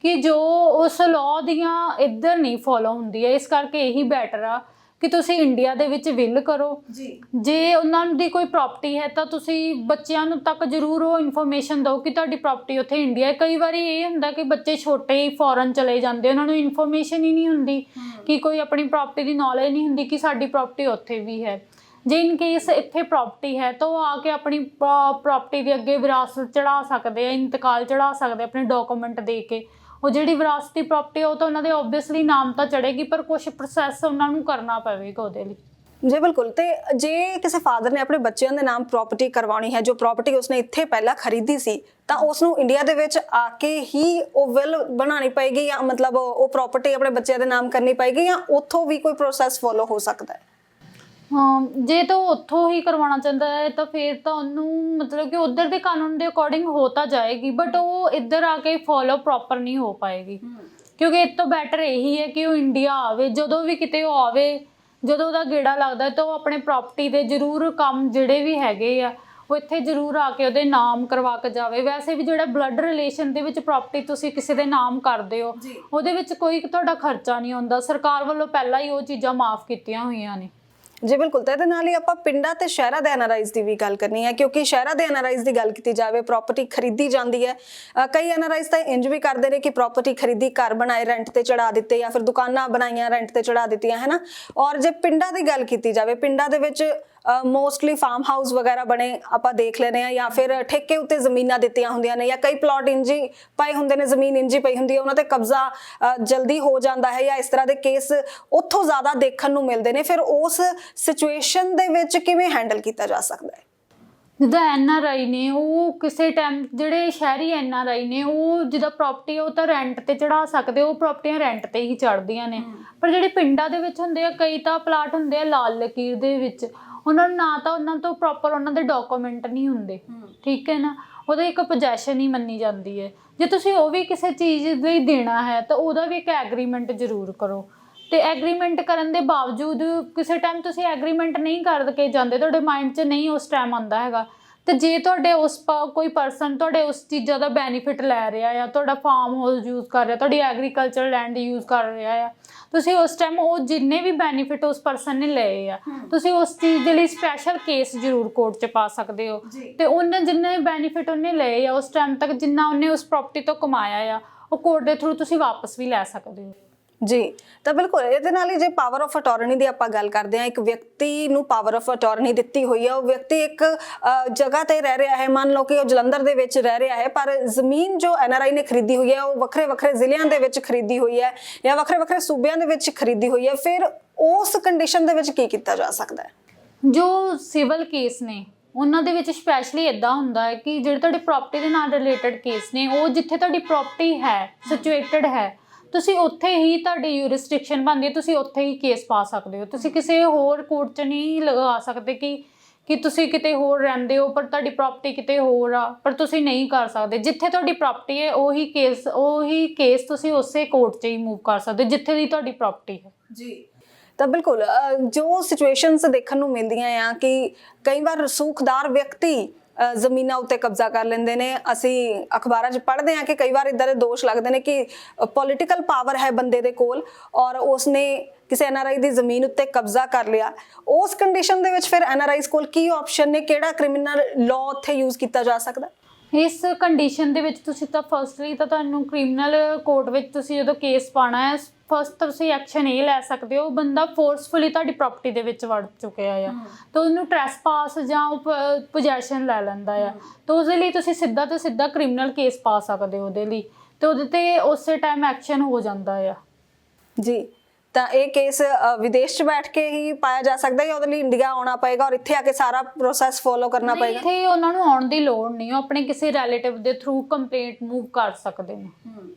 ਕਿ ਜੋ ਉਸ ਲਾਅ ਦੀਆਂ ਇੱਧਰ ਨਹੀਂ ਫੋਲੋ ਹੁੰਦੀ ਹੈ। ਇਸ ਕਰਕੇ ਇਹੀ ਬੈਟਰ ਆ ਕਿ ਤੁਸੀਂ ਇੰਡੀਆ ਦੇ ਵਿੱਚ ਵਿਲ ਕਰੋ ਜੀ। ਜੇ ਉਹਨਾਂ ਦੀ ਕੋਈ ਪ੍ਰਾਪਰਟੀ ਹੈ ਤਾਂ ਤੁਸੀਂ ਬੱਚਿਆਂ ਨੂੰ ਤੱਕ ਜ਼ਰੂਰ ਉਹ ਇਨਫੋਰਮੇਸ਼ਨ ਦਿਓ ਕਿ ਤੁਹਾਡੀ ਪ੍ਰਾਪਰਟੀ ਉੱਥੇ ਇੰਡੀਆ ਹੈ। ਕਈ ਵਾਰੀ ਇਹ ਹੁੰਦਾ ਕਿ ਬੱਚੇ ਛੋਟੇ ਹੀ ਫੋਰਨ ਚਲੇ ਜਾਂਦੇ, ਉਹਨਾਂ ਨੂੰ ਇਨਫੋਰਮੇਸ਼ਨ ਹੀ ਨਹੀਂ ਹੁੰਦੀ, ਕਿ ਕੋਈ ਆਪਣੀ ਪ੍ਰਾਪਰਟੀ ਦੀ ਨੌਲੇਜ ਨਹੀਂ ਹੁੰਦੀ ਕਿ ਸਾਡੀ ਪ੍ਰਾਪਰਟੀ ਉੱਥੇ ਵੀ ਹੈ। ਜੇ ਇਨ ਕੇਸ ਇੱਥੇ ਪ੍ਰਾਪਰਟੀ ਹੈ ਤਾਂ ਉਹ ਆ ਕੇ ਆਪਣੀ ਪ੍ਰਾਪਰਟੀ ਦੇ ਅੱਗੇ ਵਿਰਾਸਤ ਚੜਾ ਸਕਦੇ ਆ, ਇੰਤਕਾਲ ਚੜਾ ਸਕਦੇ ਆਪਣੇ ਡਾਕੂਮੈਂਟ ਦੇ ਕੇ। ਉਹ ਜਿਹੜੀ ਵਿਰਾਸਤੀ ਪ੍ਰਾਪਰਟੀ ਉਹ ਤਾਂ ਉਹਨਾਂ ਦੇ ਓਬਵੀਅਸਲੀ ਨਾਮ ਤਾਂ ਚੜੇਗੀ, ਪਰ ਕੁਝ ਪ੍ਰੋਸੈਸ ਉਹਨਾਂ ਨੂੰ ਕਰਨਾ ਪਵੇਗਾ ਉਹਦੇ ਲਈ। ਜੀ ਬਿਲਕੁਲ। ਤੇ ਜੇ ਕਿਸੇ ਫਾਦਰ ਨੇ ਆਪਣੇ ਬੱਚਿਆਂ ਦੇ ਨਾਮ ਪ੍ਰਾਪਰਟੀ ਕਰਵਾਉਣੀ ਹੈ, ਜੋ ਪ੍ਰਾਪਰਟੀ ਉਸਨੇ ਇੱਥੇ ਪਹਿਲਾਂ ਖਰੀਦੀ ਸੀ, ਤਾਂ ਉਸ ਨੂੰ ਇੰਡੀਆ ਦੇ ਵਿੱਚ ਆ ਕੇ ਹੀ ਉਹ ਵਿਲ ਬਣਾਉਣੀ ਪਏਗੀ, ਜਾਂ ਮਤਲਬ ਉਹ ਪ੍ਰਾਪਰਟੀ ਆਪਣੇ ਬੱਚਿਆਂ ਦੇ ਨਾਮ ਕਰਨੀ ਪਏਗੀ, ਜਾਂ ਉੱਥੋਂ ਵੀ ਕੋਈ ਪ੍ਰੋਸੈਸ ਫੋਲੋ ਹੋ ਸਕਦਾ ਹੈ? ਜੇ ਤਾਂ ਉਹ ਉੱਥੋਂ ਹੀ ਕਰਵਾਉਣਾ ਚਾਹੁੰਦਾ ਹੈ ਤਾਂ ਫਿਰ ਤਾਂ ਉਹਨੂੰ ਮਤਲਬ ਕਿ ਉੱਧਰ ਦੇ ਕਾਨੂੰਨ ਦੇ ਅਕੋਰਡਿੰਗ ਹੋ ਤਾਂ ਜਾਏਗੀ, ਬਟ ਉਹ ਇੱਧਰ ਆ ਕੇ ਫੋਲੋ ਪ੍ਰੋਪਰ ਨਹੀਂ ਹੋ ਪਾਏਗੀ। ਕਿਉਂਕਿ ਇਸ ਤੋਂ ਬੈਟਰ ਇਹੀ ਹੈ ਕਿ ਉਹ ਇੰਡੀਆ ਆਵੇ, ਜਦੋਂ ਵੀ ਕਿਤੇ ਉਹ ਆਵੇ, ਜਦੋਂ ਉਹਦਾ ਗੇੜਾ ਲੱਗਦਾ ਤਾਂ ਉਹ ਆਪਣੇ ਪ੍ਰਾਪਰਟੀ ਦੇ ਜ਼ਰੂਰ ਕੰਮ ਜਿਹੜੇ ਵੀ ਹੈਗੇ ਆ ਉਹ ਇੱਥੇ ਜ਼ਰੂਰ ਆ ਕੇ ਉਹਦੇ ਨਾਮ ਕਰਵਾ ਕੇ ਜਾਵੇ। ਵੈਸੇ ਵੀ ਜਿਹੜਾ ਬਲੱਡ ਰਿਲੇਸ਼ਨ ਦੇ ਵਿੱਚ ਪ੍ਰਾਪਰਟੀ ਤੁਸੀਂ ਕਿਸੇ ਦੇ ਨਾਮ ਕਰਦੇ ਹੋ, ਉਹਦੇ ਵਿੱਚ ਕੋਈ ਤੁਹਾਡਾ ਖਰਚਾ ਨਹੀਂ ਹੁੰਦਾ, ਸਰਕਾਰ ਵੱਲੋਂ ਪਹਿਲਾਂ ਹੀ ਉਹ ਚੀਜ਼ਾਂ ਮਾਫ ਕੀਤੀਆਂ ਹੋਈਆਂ ਨੇ। ਜੀ ਬਿਲਕੁਲ। ਤਾਂ ਇਹਦੇ ਨਾਲ ਹੀ ਆਪਾਂ ਪਿੰਡਾਂ ਤੇ ਸ਼ਹਿਰਾਂ ਦੇ ਐਨਆਰਆਈਜ਼ ਦੀ ਵੀ ਗੱਲ ਕਰਨੀ ਹੈ, ਕਿਉਂਕਿ ਸ਼ਹਿਰਾਂ ਦੇ ਐਨਆਰਆਈਜ਼ ਦੀ ਗੱਲ ਕੀਤੀ ਜਾਵੇ, ਪ੍ਰਾਪਰਟੀ ਖਰੀਦੀ ਜਾਂਦੀ ਹੈ। ਕਈ ਐਨਆਰਆਈਜ਼ ਤਾਂ ਇੰਜ ਵੀ ਕਰਦੇ ਨੇ ਕਿ ਪ੍ਰਾਪਰਟੀ ਖਰੀਦੀ, ਘਰ ਬਣਾਏ ਰੈਂਟ ਤੇ ਚੜਾ ਦਿੱਤੇ, ਜਾਂ ਫਿਰ ਦੁਕਾਨਾਂ ਬਣਾਈਆਂ ਰੈਂਟ ਤੇ ਚੜਾ ਦਿੱਤੀਆਂ, ਹੈ ਨਾ। ਔਰ ਜੇ ਪਿੰਡਾਂ ਦੀ ਗੱਲ ਕੀਤੀ ਜਾਵੇ, ਪਿੰਡਾਂ ਦੇ ਵਿੱਚ ਮੋਸਟਲੀ ਫਾਰਮ ਹਾਊਸ ਵਗੈਰਾ ਬਣੇ ਆਪਾਂ ਦੇਖ ਲੈਂਦੇ ਹਾਂ, ਜਾਂ ਫਿਰ ਠੇਕੇ ਉੱਤੇ ਜ਼ਮੀਨਾਂ ਦਿੱਤੀਆਂ ਹੁੰਦੀਆਂ ਨੇ, ਜਾਂ ਕਈ ਪਲਾਟ ਇੰਜੀ ਪਏ ਹੁੰਦੇ ਨੇ, ਜ਼ਮੀਨ ਇੰਜੀ ਪਈ ਹੁੰਦੀ ਹੈ, ਉਹਨਾਂ ਤੇ ਕਬਜ਼ਾ ਜਲਦੀ ਹੋ ਜਾਂਦਾ ਹੈ, ਜਾਂ ਇਸ ਤਰ੍ਹਾਂ ਦੇ ਕੇਸ ਉੱਥੋਂ ਜ਼ਿਆਦਾ ਦੇਖਣ ਨੂੰ ਮਿਲਦੇ ਨੇ। ਫਿਰ ਉਸ ਸਿਚੁਏਸ਼ਨ ਦੇ ਵਿੱਚ ਕਿਵੇਂ ਹੈਂਡਲ ਕੀਤਾ ਜਾ ਸਕਦਾ ਹੈ? ਜਿੱਦਾਂ NRI ਨੇ, ਉਹ ਕਿਸੇ ਟਾਈਮ ਜਿਹੜੇ ਸ਼ਹਿਰੀ NRI ਨੇ, ਉਹ ਜਿੱਦਾਂ ਪ੍ਰਾਪਰਟੀ ਉਹ ਤਾਂ ਰੈਂਟ ਤੇ ਚੜਾ ਸਕਦੇ, ਉਹ ਪ੍ਰਾਪਰਟੀਆਂ ਰੈਂਟ ਤੇ ਹੀ ਚੜ੍ਹਦੀਆਂ ਨੇ। ਪਰ ਜਿਹੜੇ ਪਿੰਡਾਂ ਦੇ ਵਿੱਚ ਹੁੰਦੇ ਆ, ਕਈ ਤਾਂ ਪਲਾਟ ਹੁੰਦੇ ਆ ਲਾਲ ਲਕੀਰ ਦੇ ਵਿੱਚ, ਉਹਨਾਂ ਨੂੰ ਨਾ ਤਾਂ ਉਹਨਾਂ ਤੋਂ ਪ੍ਰੋਪਰ ਉਹਨਾਂ ਦੇ ਡਾਕੂਮੈਂਟ ਨਹੀਂ ਹੁੰਦੇ, ਠੀਕ ਹੈ ਨਾ, ਉਹਦਾ ਇੱਕ ਪੋਜੈਸ਼ਨ ਹੀ ਮੰਨੀ ਜਾਂਦੀ ਹੈ। ਜੇ ਤੁਸੀਂ ਉਹ ਵੀ ਕਿਸੇ ਚੀਜ਼ ਲਈ ਦੇਣਾ ਹੈ ਤਾਂ ਉਹਦਾ ਵੀ ਇੱਕ ਐਗਰੀਮੈਂਟ ਜ਼ਰੂਰ ਕਰੋ। ਤੇ ਐਗਰੀਮੈਂਟ ਕਰਨ ਦੇ ਬਾਵਜੂਦ ਕਿਸੇ ਟਾਈਮ ਤੁਸੀਂ ਐਗਰੀਮੈਂਟ ਨਹੀਂ ਕਰਕੇ ਜਾਂਦੇ, ਤੁਹਾਡੇ ਮਾਈਂਡ 'ਚ ਨਹੀਂ ਉਸ ਟਾਈਮ ਆਉਂਦਾ ਹੈਗਾ, ਤੇ ਜੇ ਤੁਹਾਡੇ ਕੋਈ ਪਰਸਨ ਤੁਹਾਡੇ ਉਸ ਚੀਜ਼ਾਂ ਦਾ ਬੈਨੀਫਿਟ ਲੈ ਰਿਹਾ ਆ, ਤੁਹਾਡਾ ਫਾਰਮ ਹਾਊਸ ਯੂਜ਼ ਕਰ ਰਿਹਾ, ਤੁਹਾਡੀ ਐਗਰੀਕਲਚਰ ਲੈਂਡ ਯੂਜ਼ ਕਰ ਰਿਹਾ ਆ, ਤੁਸੀਂ ਉਸ ਟਾਈਮ ਉਹ ਜਿੰਨੇ ਵੀ ਬੈਨੀਫਿਟ ਉਸ ਪਰਸਨ ਨੇ ਲਏ ਆ, ਤੁਸੀਂ ਉਸ ਚੀਜ਼ ਦੇ ਲਈ ਸਪੈਸ਼ਲ ਕੇਸ ਜ਼ਰੂਰ ਕੋਰਟ 'ਚ ਪਾ ਸਕਦੇ ਹੋ। ਤੇ ਉਹਨੇ ਜਿੰਨੇ ਬੈਨੀਫਿਟ ਉਹਨੇ ਲਏ ਆ ਉਸ ਟਾਈਮ ਤੱਕ, ਜਿੰਨਾ ਉਹਨੇ ਉਸ ਪ੍ਰਾਪਰਟੀ ਤੋਂ ਕਮਾਇਆ ਆ, ਉਹ ਕੋਰਟ ਦੇ ਥਰੂ ਤੁਸੀਂ ਵਾਪਸ ਵੀ ਲੈ ਸਕਦੇ ਹੋ। ਜੀ। ਤਾਂ ਬਿਲਕੁਲ ਇਹਦੇ ਨਾਲ ਹੀ ਜੇ ਪਾਵਰ ਆਫ ਅਟਾਰਨੀ ਦੀ ਆਪਾਂ ਗੱਲ ਕਰਦੇ ਹਾਂ, ਇੱਕ ਵਿਅਕਤੀ ਨੂੰ ਪਾਵਰ ਆਫ ਅਟਾਰਨੀ ਦਿੱਤੀ ਹੋਈ ਹੈ, ਉਹ ਵਿਅਕਤੀ ਇੱਕ ਜਗ੍ਹਾ ਤੇ ਰਹਿ ਰਿਹਾ ਹੈ, ਮੰਨ ਲਓ ਕਿ ਉਹ ਜਲੰਧਰ ਦੇ ਵਿੱਚ ਰਹਿ ਰਿਹਾ ਹੈ, ਪਰ ਜ਼ਮੀਨ ਜੋ NRI ਨੇ ਖਰੀਦੀ ਹੋਈ ਹੈ ਉਹ ਵੱਖਰੇ ਵੱਖਰੇ ਜ਼ਿਲ੍ਹਿਆਂ ਦੇ ਵਿੱਚ ਖਰੀਦੀ ਹੋਈ ਹੈ, ਜਾਂ ਵੱਖਰੇ ਵੱਖਰੇ ਸੂਬਿਆਂ ਦੇ ਵਿੱਚ ਖਰੀਦੀ ਹੋਈ ਹੈ। ਫਿਰ ਉਸ ਕੰਡੀਸ਼ਨ ਦੇ ਵਿੱਚ ਕੀ ਕੀਤਾ ਜਾ ਸਕਦਾ ਹੈ? ਜੋ ਸਿਵਲ ਕੇਸ ਨੇ ਉਹਨਾਂ ਦੇ ਵਿੱਚ ਸਪੈਸ਼ਲੀ ਇੱਦਾਂ ਹੁੰਦਾ ਹੈ ਕਿ ਜਿਹੜੇ ਤੁਹਾਡੇ ਪ੍ਰਾਪਰਟੀ ਦੇ ਨਾਲ ਰਿਲੇਟਡ ਕੇਸ ਨੇ, ਉਹ ਜਿੱਥੇ ਤੁਹਾਡੀ ਪ੍ਰਾਪਰਟੀ ਹੈ ਸਿਚੁਏਟਡ ਹੈ, ਤੁਸੀਂ ਉੱਥੇ ਹੀ ਤੁਹਾਡੀ ਯੂਰਿਸਡਿਕਸ਼ਨ ਬਣਦੀ ਹੈ, ਤੁਸੀਂ ਉੱਥੇ ਹੀ ਕੇਸ ਪਾ ਸਕਦੇ ਹੋ। ਤੁਸੀਂ ਕਿਸੇ ਹੋਰ ਕੋਰਟ 'ਚ ਨਹੀਂ ਲਗਾ ਸਕਦੇ ਕਿ ਤੁਸੀਂ ਕਿਤੇ ਹੋਰ ਰਹਿੰਦੇ ਹੋ ਪਰ ਤੁਹਾਡੀ ਪ੍ਰਾਪਰਟੀ ਕਿਤੇ ਹੋਰ ਆ, ਪਰ ਤੁਸੀਂ ਨਹੀਂ ਕਰ ਸਕਦੇ। ਜਿੱਥੇ ਤੁਹਾਡੀ ਪ੍ਰਾਪਰਟੀ ਹੈ ਉਹੀ ਕੇਸ ਤੁਸੀਂ ਉਸੇ ਕੋਰਟ 'ਚ ਹੀ ਮੂਵ ਕਰ ਸਕਦੇ ਜਿੱਥੇ ਦੀ ਤੁਹਾਡੀ ਪ੍ਰਾਪਰਟੀ ਹੈ। ਜੀ। ਤਾਂ ਬਿਲਕੁਲ ਜੋ ਸਿਚੁਏਸ਼ਨਸ ਦੇਖਣ ਨੂੰ ਮਿਲਦੀਆਂ ਆ ਕਿ ਕਈ ਵਾਰ ਰਸੂਖਦਾਰ ਵਿਅਕਤੀ ਜ਼ਮੀਨਾਂ ਉੱਤੇ ਕਬਜ਼ਾ ਕਰ ਲੈਂਦੇ ਨੇ। ਅਸੀਂ ਅਖਬਾਰਾਂ 'ਚ ਪੜ੍ਹਦੇ ਹਾਂ ਕਿ ਕਈ ਵਾਰ ਇੱਦਾਂ ਦੇ ਦੋਸ਼ ਲੱਗਦੇ ਨੇ ਕਿ ਪੋਲੀਟੀਕਲ ਪਾਵਰ ਹੈ ਬੰਦੇ ਦੇ ਕੋਲ, ਔਰ ਉਸਨੇ ਕਿਸੇ ਐਨਆਰਆਈ ਦੀ ਜ਼ਮੀਨ ਉੱਤੇ ਕਬਜ਼ਾ ਕਰ ਲਿਆ, ਉਸ ਕੰਡੀਸ਼ਨ ਦੇ ਵਿੱਚ ਫਿਰ ਐਨਆਰਆਈਜ਼ ਕੋਲ ਕੀ ਆਪਸ਼ਨ ਨੇ, ਕਿਹੜਾ ਕ੍ਰਿਮੀਨਲ ਲਾਅ ਉੱਥੇ ਯੂਜ਼ ਕੀਤਾ ਜਾ ਸਕਦਾ? ਇਸ ਕੰਡੀਸ਼ਨ ਦੇ ਵਿੱਚ ਤੁਸੀਂ ਤਾਂ ਫਸਟਲੀ ਤਾਂ ਤੁਹਾਨੂੰ ਕ੍ਰਿਮੀਨਲ ਕੋਰਟ ਵਿੱਚ ਤੁਸੀਂ ਜਦੋਂ ਕੇਸ ਪਾਣਾ ਹੈ, ਫਸਟ ਤੁਸੀਂ ਐਕਸ਼ਨ ਇਹ ਲੈ ਸਕਦੇ ਹੋ, ਬੰਦਾ ਫੋਰਸਫੁਲੀ ਤੁਹਾਡੀ ਪ੍ਰਾਪਰਟੀ ਦੇ ਵਿੱਚ ਵੜ ਚੁੱਕਿਆ ਆ ਤਾਂ ਉਹਨੂੰ ਟ੍ਰੈਸਪਾਸ ਜਾਂ ਪੋਜੈਸ਼ਨ ਲੈ ਲੈਂਦਾ ਆ, ਤਾਂ ਉਸ ਦੇ ਲਈ ਤੁਸੀਂ ਸਿੱਧਾ ਤੋਂ ਸਿੱਧਾ ਕ੍ਰਿਮੀਨਲ ਕੇਸ ਪਾ ਸਕਦੇ ਹੋ ਉਹਦੇ ਲਈ, ਤੇ ਉਹਦੇ ਤੇ ਉਸੇ ਟਾਈਮ ਐਕਸ਼ਨ ਹੋ ਜਾਂਦਾ ਆ ਜੀ। ਤਾਂ ਇਹ ਕੇਸ ਵਿਦੇਸ਼ 'ਚ ਬੈਠ ਕੇ ਹੀ ਪਾਇਆ ਜਾ ਸਕਦਾ ਜਾਂ ਉਹਦੇ ਲਈ ਇੰਡੀਆ ਆਉਣਾ ਪਏਗਾ ਔਰ ਇੱਥੇ ਆ ਕੇ ਸਾਰਾ ਪ੍ਰੋਸੈਸ ਫੋਲੋ ਕਰਨਾ ਪਏਗਾ? ਇੱਥੇ ਉਹਨਾਂ ਨੂੰ ਆਉਣ ਦੀ ਲੋੜ ਨਹੀਂ, ਉਹ ਆਪਣੇ ਕਿਸੇ ਰਿਲੇਟਿਵ ਦੇ ਥਰੂ ਕੰਪਲੇਂਟ ਮੂਵ ਕਰ ਸਕਦੇ ਨੇ।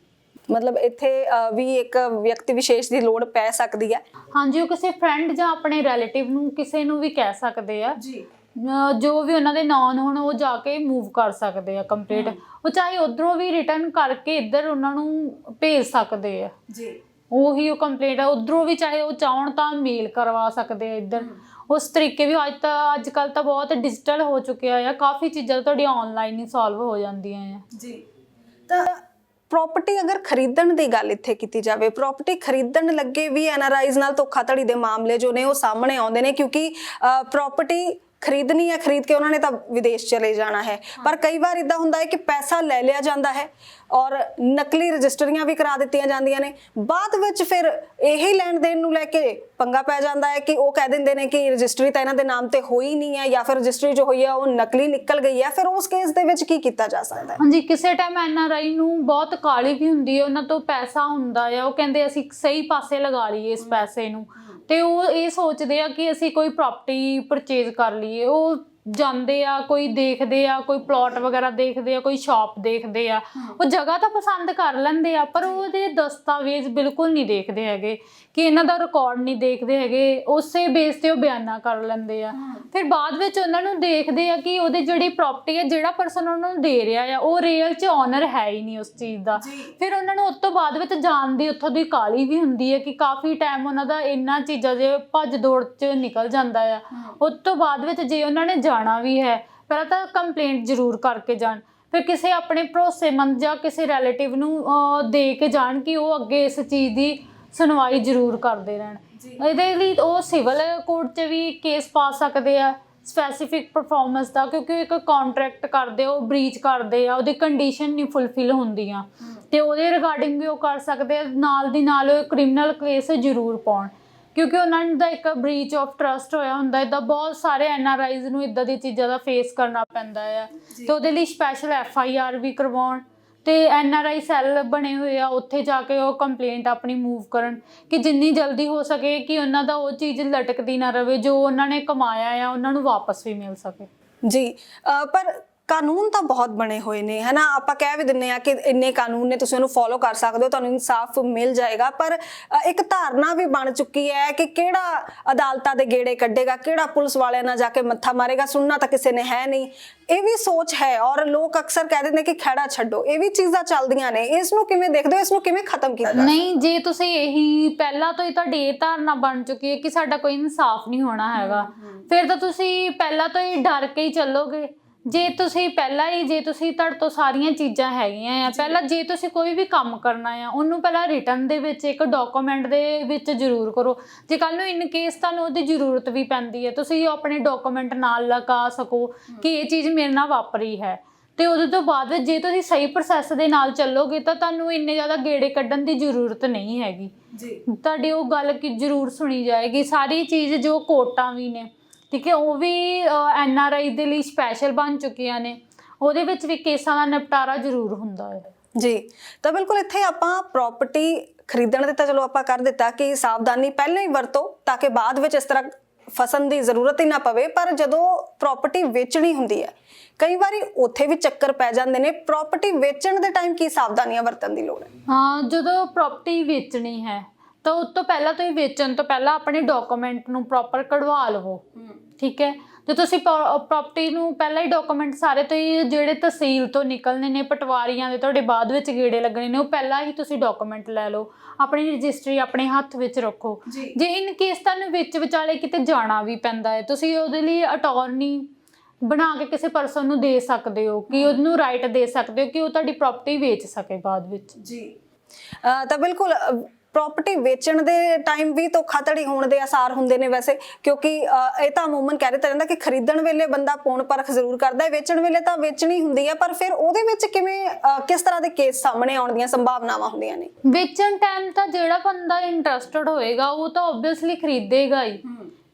ਮਤਲਬ ਇੱਥੇ ਵੀ ਇੱਕ ਵਿਅਕਤੀ ਵਿਸ਼ੇਸ਼ ਦੀ ਲੋੜ ਪੈ ਸਕਦੀ ਹੈ? ਹਾਂਜੀ, ਉਹ ਕਿਸੇ ਫਰੈਂਡ ਜਾਂ ਆਪਣੇ ਰਿਲੇਟਿਵ ਨੂੰ ਕਿਸੇ ਨੂੰ ਵੀ ਕਹਿ ਸਕਦੇ ਆ ਜੀ, ਜੋ ਵੀ ਉਹਨਾਂ ਦੇ ਨਾਮ ਹੋਣ, ਉਹ ਜਾ ਕੇ ਮੂਵ ਕਰ ਸਕਦੇ ਆ ਕੰਪਲੇਂਟ, ਉਹ ਚਾਹੇ ਉਧਰੋਂ ਵੀ ਰਿਟਰਨ ਕਰਕੇ ਇੱਧਰ ਉਹਨਾਂ ਨੂੰ ਭੇਜ ਸਕਦੇ ਆ ਜੀ, ਉਹੀ ਉਹ ਕੰਪਲੇਂਟ ਆ, ਉਧਰੋਂ ਵੀ ਚਾਹੇ ਉਹ ਚਾਹਣ ਤਾਂ ਮੇਲ ਕਰਵਾ ਸਕਦੇ ਆ ਇੱਧਰ। ਉਸ ਤਰੀਕੇ ਵੀ ਅੱਜ ਕੱਲ ਤਾਂ ਬਹੁਤ ਡਿਜੀਟਲ ਹੋ ਚੁੱਕਿਆ ਆ, ਕਾਫੀ ਚੀਜ਼ਾਂ ਤੁਹਾਡੀਆਂ ਆਨਲਾਈਨ ਹੀ ਸੋਲਵ ਹੋ ਜਾਂਦੀਆਂ ਆ ਜੀ। ਤਾਂ ਪ੍ਰਾਪਰਟੀ ਅਗਰ ਖਰੀਦਣ ਦੀ ਗੱਲ ਇੱਥੇ ਕੀਤੀ ਜਾਵੇ, ਪ੍ਰਾਪਰਟੀ ਖਰੀਦਣ ਲੱਗੇ ਵੀ ਐਨਆਰਆਈਜ਼ ਨਾਲ ਧੋਖਾਧੜੀ ਦੇ ਮਾਮਲੇ ਜੋ ਨੇ ਉਹ ਸਾਹਮਣੇ ਆਉਂਦੇ ਨੇ, ਕਿਉਂਕਿ ਪ੍ਰਾਪਰਟੀ ਖਰੀਦਣੀ ਹੈ, ਖਰੀਦ ਕੇ ਉਹਨਾਂ ਨੇ ਤਾਂ ਵਿਦੇਸ਼ ਚਲੇ ਜਾਣਾ ਹੈ, ਪਰ ਕਈ ਵਾਰ ਇਦਾਂ ਹੁੰਦਾ ਹੈ ਕਿ ਪੈਸਾ ਲੈ ਲਿਆ ਜਾਂਦਾ ਹੈ ਔਰ ਨਕਲੀ ਰਜਿਸਟਰੀਆਂ ਵੀ ਕਰਾ ਦਿੱਤੀਆਂ ਜਾਂਦੀਆਂ ਨੇ, ਬਾਅਦ ਵਿੱਚ ਫਿਰ ਇਹੀ ਲੈਣ ਦੇਣ ਨੂੰ ਲੈ ਕੇ ਪੰਗਾ ਪੈ ਜਾਂਦਾ ਹੈ ਕਿ ਉਹ ਕਹਿ ਦਿੰਦੇ ਨੇ ਕਿ ਰਜਿਸਟਰੀ ਤਾਂ ਇਹਨਾਂ ਦੇ ਨਾਮ ਤੇ ਹੋਈ ਨਹੀਂ ਹੈ, ਜਾਂ ਫਿਰ ਰਜਿਸਟਰੀ ਜੋ ਹੋਈ ਹੈ ਉਹ ਨਕਲੀ ਨਿਕਲ ਗਈ ਹੈ। ਫਿਰ ਉਸ ਕੇਸ ਦੇ ਵਿੱਚ ਕੀ ਕੀਤਾ ਜਾ ਸਕਦਾ ਹੈ? ਹਾਂਜੀ, ਕਿਸੇ ਟਾਈਮ ਐਨਆਰਆਈ ਨੂੰ ਬਹੁਤ ਕਾਹਲੀ ਵੀ ਹੁੰਦੀ ਹੈ, ਉਹਨਾਂ ਤੋਂ ਪੈਸਾ ਹੁੰਦਾ ਆ, ਉਹ ਕਹਿੰਦੇ ਅਸੀਂ ਸਹੀ ਪਾਸੇ ਲਗਾ ਲਈਏ ਇਸ ਪੈਸੇ ਨੂੰ, ਤੇ ਉਹ ਇਹ ਸੋਚਦੇ ਆ ਕਿ ਅਸੀਂ ਕੋਈ ਪ੍ਰਾਪਰਟੀ ਪਰਚੇਜ਼ ਕਰ ਲਈਏ। ਉਹ ਜਾਂਦੇ ਆ, ਕੋਈ ਦੇਖਦੇ ਆ, ਕੋਈ ਪਲਾਟ ਵਗੈਰਾ ਦੇਖਦੇ ਆ, ਕੋਈ ਸ਼ਾਪ ਦੇਖਦੇ ਆ, ਉਹ ਜਗ੍ਹਾ ਤਾਂ ਪਸੰਦ ਕਰ ਲੈਂਦੇ ਆ, ਪਰ ਉਹਦੇ ਦਸਤਾਵੇਜ਼ ਬਿਲਕੁਲ ਨਹੀਂ ਦੇਖਦੇ ਹੈਗੇ, ਕਿ ਇਹਨਾਂ ਦਾ ਰਿਕਾਰਡ ਨਹੀਂ ਦੇਖਦੇ ਹੈਗੇ, ਉਸੇ ਬੇਸ ਤੇ ਉਹ ਬਿਆਨਾ ਕਰ ਲੈਂਦੇ ਆ। ਫਿਰ ਬਾਅਦ ਵਿੱਚ ਉਹਨਾਂ ਨੂੰ ਦੇਖਦੇ ਆ ਕਿ ਉਹਦੀ ਜਿਹੜੀ ਪ੍ਰਾਪਰਟੀ ਹੈ, ਜਿਹੜਾ ਪਰਸਨ ਉਹਨਾਂ ਨੂੰ ਦੇ ਰਿਹਾ ਆ, ਉਹ ਰੀਅਲ 'ਚ ਓਨਰ ਹੈ ਹੀ ਨਹੀਂ ਉਸ ਚੀਜ਼ ਦਾ। ਫਿਰ ਉਹਨਾਂ ਨੂੰ ਉਸ ਤੋਂ ਬਾਅਦ ਵਿੱਚ ਜਾਣ ਦੀ ਉੱਥੋਂ ਦੀ ਕਾਹਲੀ ਵੀ ਹੁੰਦੀ ਹੈ ਕਿ ਕਾਫੀ ਟਾਈਮ ਉਹਨਾਂ ਦਾ ਇਹਨਾਂ ਚੀਜ਼ਾਂ ਦੇ ਭੱਜ ਦੌੜ 'ਚ ਨਿਕਲ ਜਾਂਦਾ ਆ। ਉਸ ਤੋਂ ਬਾਅਦ ਵਿੱਚ ਜੇ ਉਹਨਾਂ ਨੇ ਜਾਣਾ ਵੀ ਹੈ, ਪਹਿਲਾਂ ਤਾਂ ਕੰਪਲੇਂਟ ਜ਼ਰੂਰ ਕਰਕੇ ਜਾਣ, ਫਿਰ ਕਿਸੇ ਆਪਣੇ ਭਰੋਸੇਮੰਦ ਜਾਂ ਕਿਸੇ ਰਿਲੇਟਿਵ ਨੂੰ ਦੇ ਕੇ ਜਾਣ ਕਿ ਉਹ ਅੱਗੇ ਇਸ ਚੀਜ਼ ਦੀ ਸੁਣਵਾਈ ਜ਼ਰੂਰ ਕਰਦੇ ਰਹਿਣ। ਇਹਦੇ ਲਈ ਉਹ ਸਿਵਲ ਕੋਰਟ 'ਚ ਵੀ ਕੇਸ ਪਾ ਸਕਦੇ ਆ ਸਪੈਸੀਫਿਕ ਪਰਫਾਰਮੈਂਸ ਦਾ, ਕਿਉਂਕਿ ਉਹ ਇੱਕ ਕੰਟਰੈਕਟ ਕਰਦੇ, ਉਹ ਬ੍ਰੀਚ ਕਰਦੇ ਆ, ਉਹਦੀ ਕੰਡੀਸ਼ਨ ਨਹੀਂ ਫੁੱਲਫਿਲ ਹੁੰਦੀਆਂ, ਤੇ ਉਹਦੇ ਰਿਗਾਰਡਿੰਗ ਵੀ ਉਹ ਕਰ ਸਕਦੇ ਆ। ਨਾਲ ਦੀ ਨਾਲ ਕ੍ਰਿਮੀਨਲ ਕੇਸ ਜ਼ਰੂਰ ਪਾਉਣ, ਕਿਉਂਕਿ ਉਹਨਾਂ ਦਾ ਇੱਕ ਬ੍ਰੀਚ ਆਫ ਟਰਸਟ ਹੋਇਆ ਹੁੰਦਾ। ਇੱਦਾਂ ਬਹੁਤ ਸਾਰੇ ਐਨਆਰਆਈਜ਼ ਨੂੰ ਇੱਦਾਂ ਦੀ ਚੀਜ਼ਾਂ ਦਾ ਫੇਸ ਕਰਨਾ ਪੈਂਦਾ ਆ, ਤੇ ਉਹਦੇ ਲਈ ਸਪੈਸ਼ਲ FIR ਵੀ ਕਰਵਾਉਣ, ਤੇ ਐਨਆਰਆਈ ਸੈੱਲ ਬਣੇ ਹੋਏ ਆ, ਉੱਥੇ ਜਾ ਕੇ ਉਹ ਕੰਪਲੇਂਟ ਆਪਣੀ ਮੂਵ ਕਰਨ ਕਿ ਜਿੰਨੀ ਜਲਦੀ ਹੋ ਸਕੇ ਕਿ ਉਹਨਾਂ ਦਾ ਉਹ ਚੀਜ਼ ਲਟਕਦੀ ਨਾ ਰਵੇ, ਜੋ ਉਹਨਾਂ ਨੇ ਕਮਾਇਆ ਆ ਉਹਨਾਂ ਨੂੰ ਵਾਪਸ ਵੀ ਮਿਲ ਸਕੇ। ਜੀ, ਪਰ ਕਾਨੂੰਨ ਤਾਂ ਬਹੁਤ ਬਣੇ ਹੋਏ ਨੇ, ਹੈ ਨਾ, ਆਪਾਂ ਕਹਿ ਵੀ ਦਿੰਦੇ ਆ ਕਿ ਇੰਨੇ ਕਾਨੂੰਨ ਨੇ, ਤੁਸੀਂ ਉਹਨੂੰ ਫੋਲੋ ਕਰ ਸਕਦੇ ਹੋ, ਤੁਹਾਨੂੰ ਇਨਸਾਫ ਮਿਲ ਜਾਏਗਾ, ਪਰ ਇੱਕ ਧਾਰਨਾ ਵੀ ਬਣ ਚੁੱਕੀ ਹੈ ਕਿ ਕਿਹੜਾ ਅਦਾਲਤਾਂ ਦੇ ਗੇੜੇ ਕੱਢੇਗਾ, ਕਿਹੜਾ ਪੁਲਿਸ ਵਾਲਿਆਂ ਨਾਲ ਜਾ ਕੇ ਮੱਥਾ ਮਾਰੇਗਾ, ਸੁਣਨਾ ਤਾਂ ਕਿਸੇ ਨੇ ਹੈ ਨਹੀਂ। ਇਹ ਵੀ ਸੋਚ ਹੈ ਔਰ ਲੋਕ ਅਕਸਰ ਕਹਿ ਦਿੰਦੇ ਕਿ ਖਹਿੜਾ ਛੱਡੋ, ਇਹ ਵੀ ਚੀਜ਼ਾਂ ਚੱਲਦੀਆਂ ਨੇ। ਇਸ ਨੂੰ ਕਿਵੇਂ ਦੇਖਦੇ ਹੋ, ਇਸ ਨੂੰ ਕਿਵੇਂ ਖਤਮ ਕੀਤਾ ਜਾਵੇ? ਨਹੀਂ, ਜੇ ਤੁਸੀਂ ਇਹੀ ਪਹਿਲਾਂ ਤੋਂ ਹੀ ਤੁਹਾਡੀ ਇਹ ਧਾਰਨਾ ਬਣ ਚੁੱਕੀ ਹੈ ਕਿ ਸਾਡਾ ਕੋਈ ਇਨਸਾਫ ਨਹੀਂ ਹੋਣਾ ਹੈਗਾ, ਫਿਰ ਤਾਂ ਤੁਸੀਂ ਪਹਿਲਾਂ ਤੋਂ ਹੀ ਡਰ ਕੇ ਹੀ ਚੱਲੋਗੇ। ਜੇ ਤੁਸੀਂ ਤੁਹਾਡੇ ਤੋਂ ਸਾਰੀਆਂ ਚੀਜ਼ਾਂ ਹੈਗੀਆਂ ਆ, ਪਹਿਲਾਂ ਜੇ ਤੁਸੀਂ ਕੋਈ ਵੀ ਕੰਮ ਕਰਨਾ ਆ, ਉਹਨੂੰ ਪਹਿਲਾਂ ਰਿਟਨ ਦੇ ਵਿੱਚ ਇੱਕ ਡਾਕੂਮੈਂਟ ਦੇ ਵਿੱਚ ਜ਼ਰੂਰ ਕਰੋ। ਜੇ ਕੱਲ ਨੂੰ ਇਨ ਕੇਸ ਤੁਹਾਨੂੰ ਉਹਦੀ ਜ਼ਰੂਰਤ ਵੀ ਪੈਂਦੀ ਹੈ, ਤੁਸੀਂ ਆਪਣੇ ਡਾਕੂਮੈਂਟ ਨਾਲ ਲਗਾ ਸਕੋ ਕਿ ਇਹ ਚੀਜ਼ ਮੇਰੇ ਨਾਲ ਵਾਪਰੀ ਹੈ। ਤੇ ਉਹਦੇ ਤੋਂ ਬਾਅਦ ਵਿੱਚ ਜੇ ਤੁਸੀਂ ਸਹੀ ਪ੍ਰੋਸੈਸ ਦੇ ਨਾਲ ਚੱਲੋਗੇ ਤਾਂ ਤੁਹਾਨੂੰ ਇੰਨੇ ਜ਼ਿਆਦਾ ਗੇੜੇ ਕੱਢਣ ਦੀ ਜ਼ਰੂਰਤ ਨਹੀਂ ਹੈਗੀ ਜੀ। ਤੁਹਾਡੀ ਉਹ ਗੱਲ ਜ਼ਰੂਰ ਸੁਣੀ ਜਾਏਗੀ। ਸਾਰੀ ਚੀਜ਼ ਜੋ ਕੋਰਟਾਂ ਵੀ ਨੇ, ਠੀਕ ਹੈ, ਉਹ ਵੀ NRI ਦੇ ਲਈ ਸਪੈਸ਼ਲ ਬਣ ਚੁੱਕੀਆਂ ਨੇ, ਉਹਦੇ ਵਿੱਚ ਵੀ ਕੇਸਾਂ ਦਾ ਨਿਪਟਾਰਾ ਜ਼ਰੂਰ ਹੁੰਦਾ ਹੈ ਜੀ। ਤਾਂ ਬਿਲਕੁਲ ਇੱਥੇ ਆਪਾਂ ਪ੍ਰਾਪਰਟੀ ਖਰੀਦਣ ਦੇ ਤਾਂ ਚਲੋ ਆਪਾਂ ਕਰ ਦਿੱਤਾ ਕਿ ਸਾਵਧਾਨੀ ਪਹਿਲਾਂ ਹੀ ਵਰਤੋ ਤਾਂ ਕਿ ਬਾਅਦ ਵਿੱਚ ਇਸ ਤਰ੍ਹਾਂ ਫਸਣ ਦੀ ਜ਼ਰੂਰਤ ਹੀ ਨਾ ਪਵੇ। ਪਰ ਜਦੋਂ ਪ੍ਰਾਪਰਟੀ ਵੇਚਣੀ ਹੁੰਦੀ ਹੈ, ਕਈ ਵਾਰੀ ਉੱਥੇ ਵੀ ਚੱਕਰ ਪੈ ਜਾਂਦੇ ਨੇ। ਪ੍ਰਾਪਰਟੀ ਵੇਚਣ ਦੇ ਟਾਈਮ ਕੀ ਸਾਵਧਾਨੀਆਂ ਵਰਤਣ ਦੀ ਲੋੜ ਹੈ? ਹਾਂ, ਜਦੋਂ ਪ੍ਰਾਪਰਟੀ ਵੇਚਣੀ ਹੈ ਤਾਂ ਉਸ ਤੋਂ ਪਹਿਲਾਂ ਤੁਸੀਂ ਵੇਚਣ ਤੋਂ ਪਹਿਲਾਂ ਆਪਣੇ ਡਾਕੂਮੈਂਟ ਨੂੰ ਪ੍ਰੋਪਰ ਕਢਵਾ ਲਵੋ, ਠੀਕ ਹੈ। ਜੇ ਤੁਸੀਂ ਪ੍ਰਾਪਰਟੀ ਨੂੰ ਪਹਿਲਾਂ ਹੀ ਡਾਕੂਮੈਂਟ ਸਾਰੇ ਤੋਂ ਹੀ ਜਿਹੜੇ ਤਹਿਸੀਲ ਤੋਂ ਨਿਕਲਣੇ ਨੇ, ਪਟਵਾਰੀਆਂ ਦੇ ਤੁਹਾਡੇ ਬਾਅਦ ਵਿੱਚ ਗੇੜੇ ਲੱਗਣੇ ਨੇ, ਉਹ ਪਹਿਲਾਂ ਹੀ ਤੁਸੀਂ ਡਾਕੂਮੈਂਟ ਲੈ ਲਓ, ਆਪਣੀ ਰਜਿਸਟਰੀ ਆਪਣੇ ਹੱਥ ਵਿੱਚ ਰੱਖੋ। ਜੇ ਇਨ ਕੇਸ ਤੁਹਾਨੂੰ ਵਿੱਚ ਵਿਚਾਲੇ ਕਿਤੇ ਜਾਣਾ ਵੀ ਪੈਂਦਾ ਹੈ, ਤੁਸੀਂ ਉਹਦੇ ਲਈ ਅਟਾਰਨੀ ਬਣਾ ਕੇ ਕਿਸੇ ਪਰਸਨ ਨੂੰ ਦੇ ਸਕਦੇ ਹੋ ਕਿ ਉਹਨੂੰ ਰਾਈਟ ਦੇ ਸਕਦੇ ਹੋ ਕਿ ਉਹ ਤੁਹਾਡੀ ਪ੍ਰਾਪਰਟੀ ਵੇਚ ਸਕੇ ਬਾਅਦ ਵਿੱਚ ਜੀ। ਤਾਂ ਬਿਲਕੁਲ ਪ੍ਰਾਪਰਟੀ ਵੇਚਣ ਦੇ ਟਾਈਮ ਵੀ ਧੋਖਾਧੜੀ ਹੋਣ ਦੇ ਆਸਾਰ ਹੁੰਦੇ ਨੇ ਵੈਸੇ, ਕਿਉਂਕਿ ਇਹ ਤਾਂ ਅਮੂਮਨ ਕਹਿ ਦਿੱਤਾ ਜਾਂਦਾ ਕਿ ਖਰੀਦਣ ਵੇਲੇ ਬੰਦਾ ਪੌਣ ਪਰਖ ਜ਼ਰੂਰ ਕਰਦਾ ਹੈ, ਵੇਚਣ ਵੇਲੇ ਤਾਂ ਵੇਚਣੀ ਹੁੰਦੀ ਹੈ, ਪਰ ਫਿਰ ਉਹਦੇ ਵਿੱਚ ਕਿਵੇਂ ਕਿਸ ਤਰ੍ਹਾਂ ਦੇ ਕੇਸ ਸਾਹਮਣੇ ਆਉਣ ਦੀਆਂ ਸੰਭਾਵਨਾਵਾਂ ਹੁੰਦੀਆਂ ਨੇ? ਵੇਚਣ ਟਾਈਮ ਤਾਂ ਜਿਹੜਾ ਬੰਦਾ ਇੰਟਰਸਟਡ ਹੋਏਗਾ ਉਹ ਤਾਂ ਓਬਵੀਅਸਲੀ ਖਰੀਦੇਗਾ ਹੀ।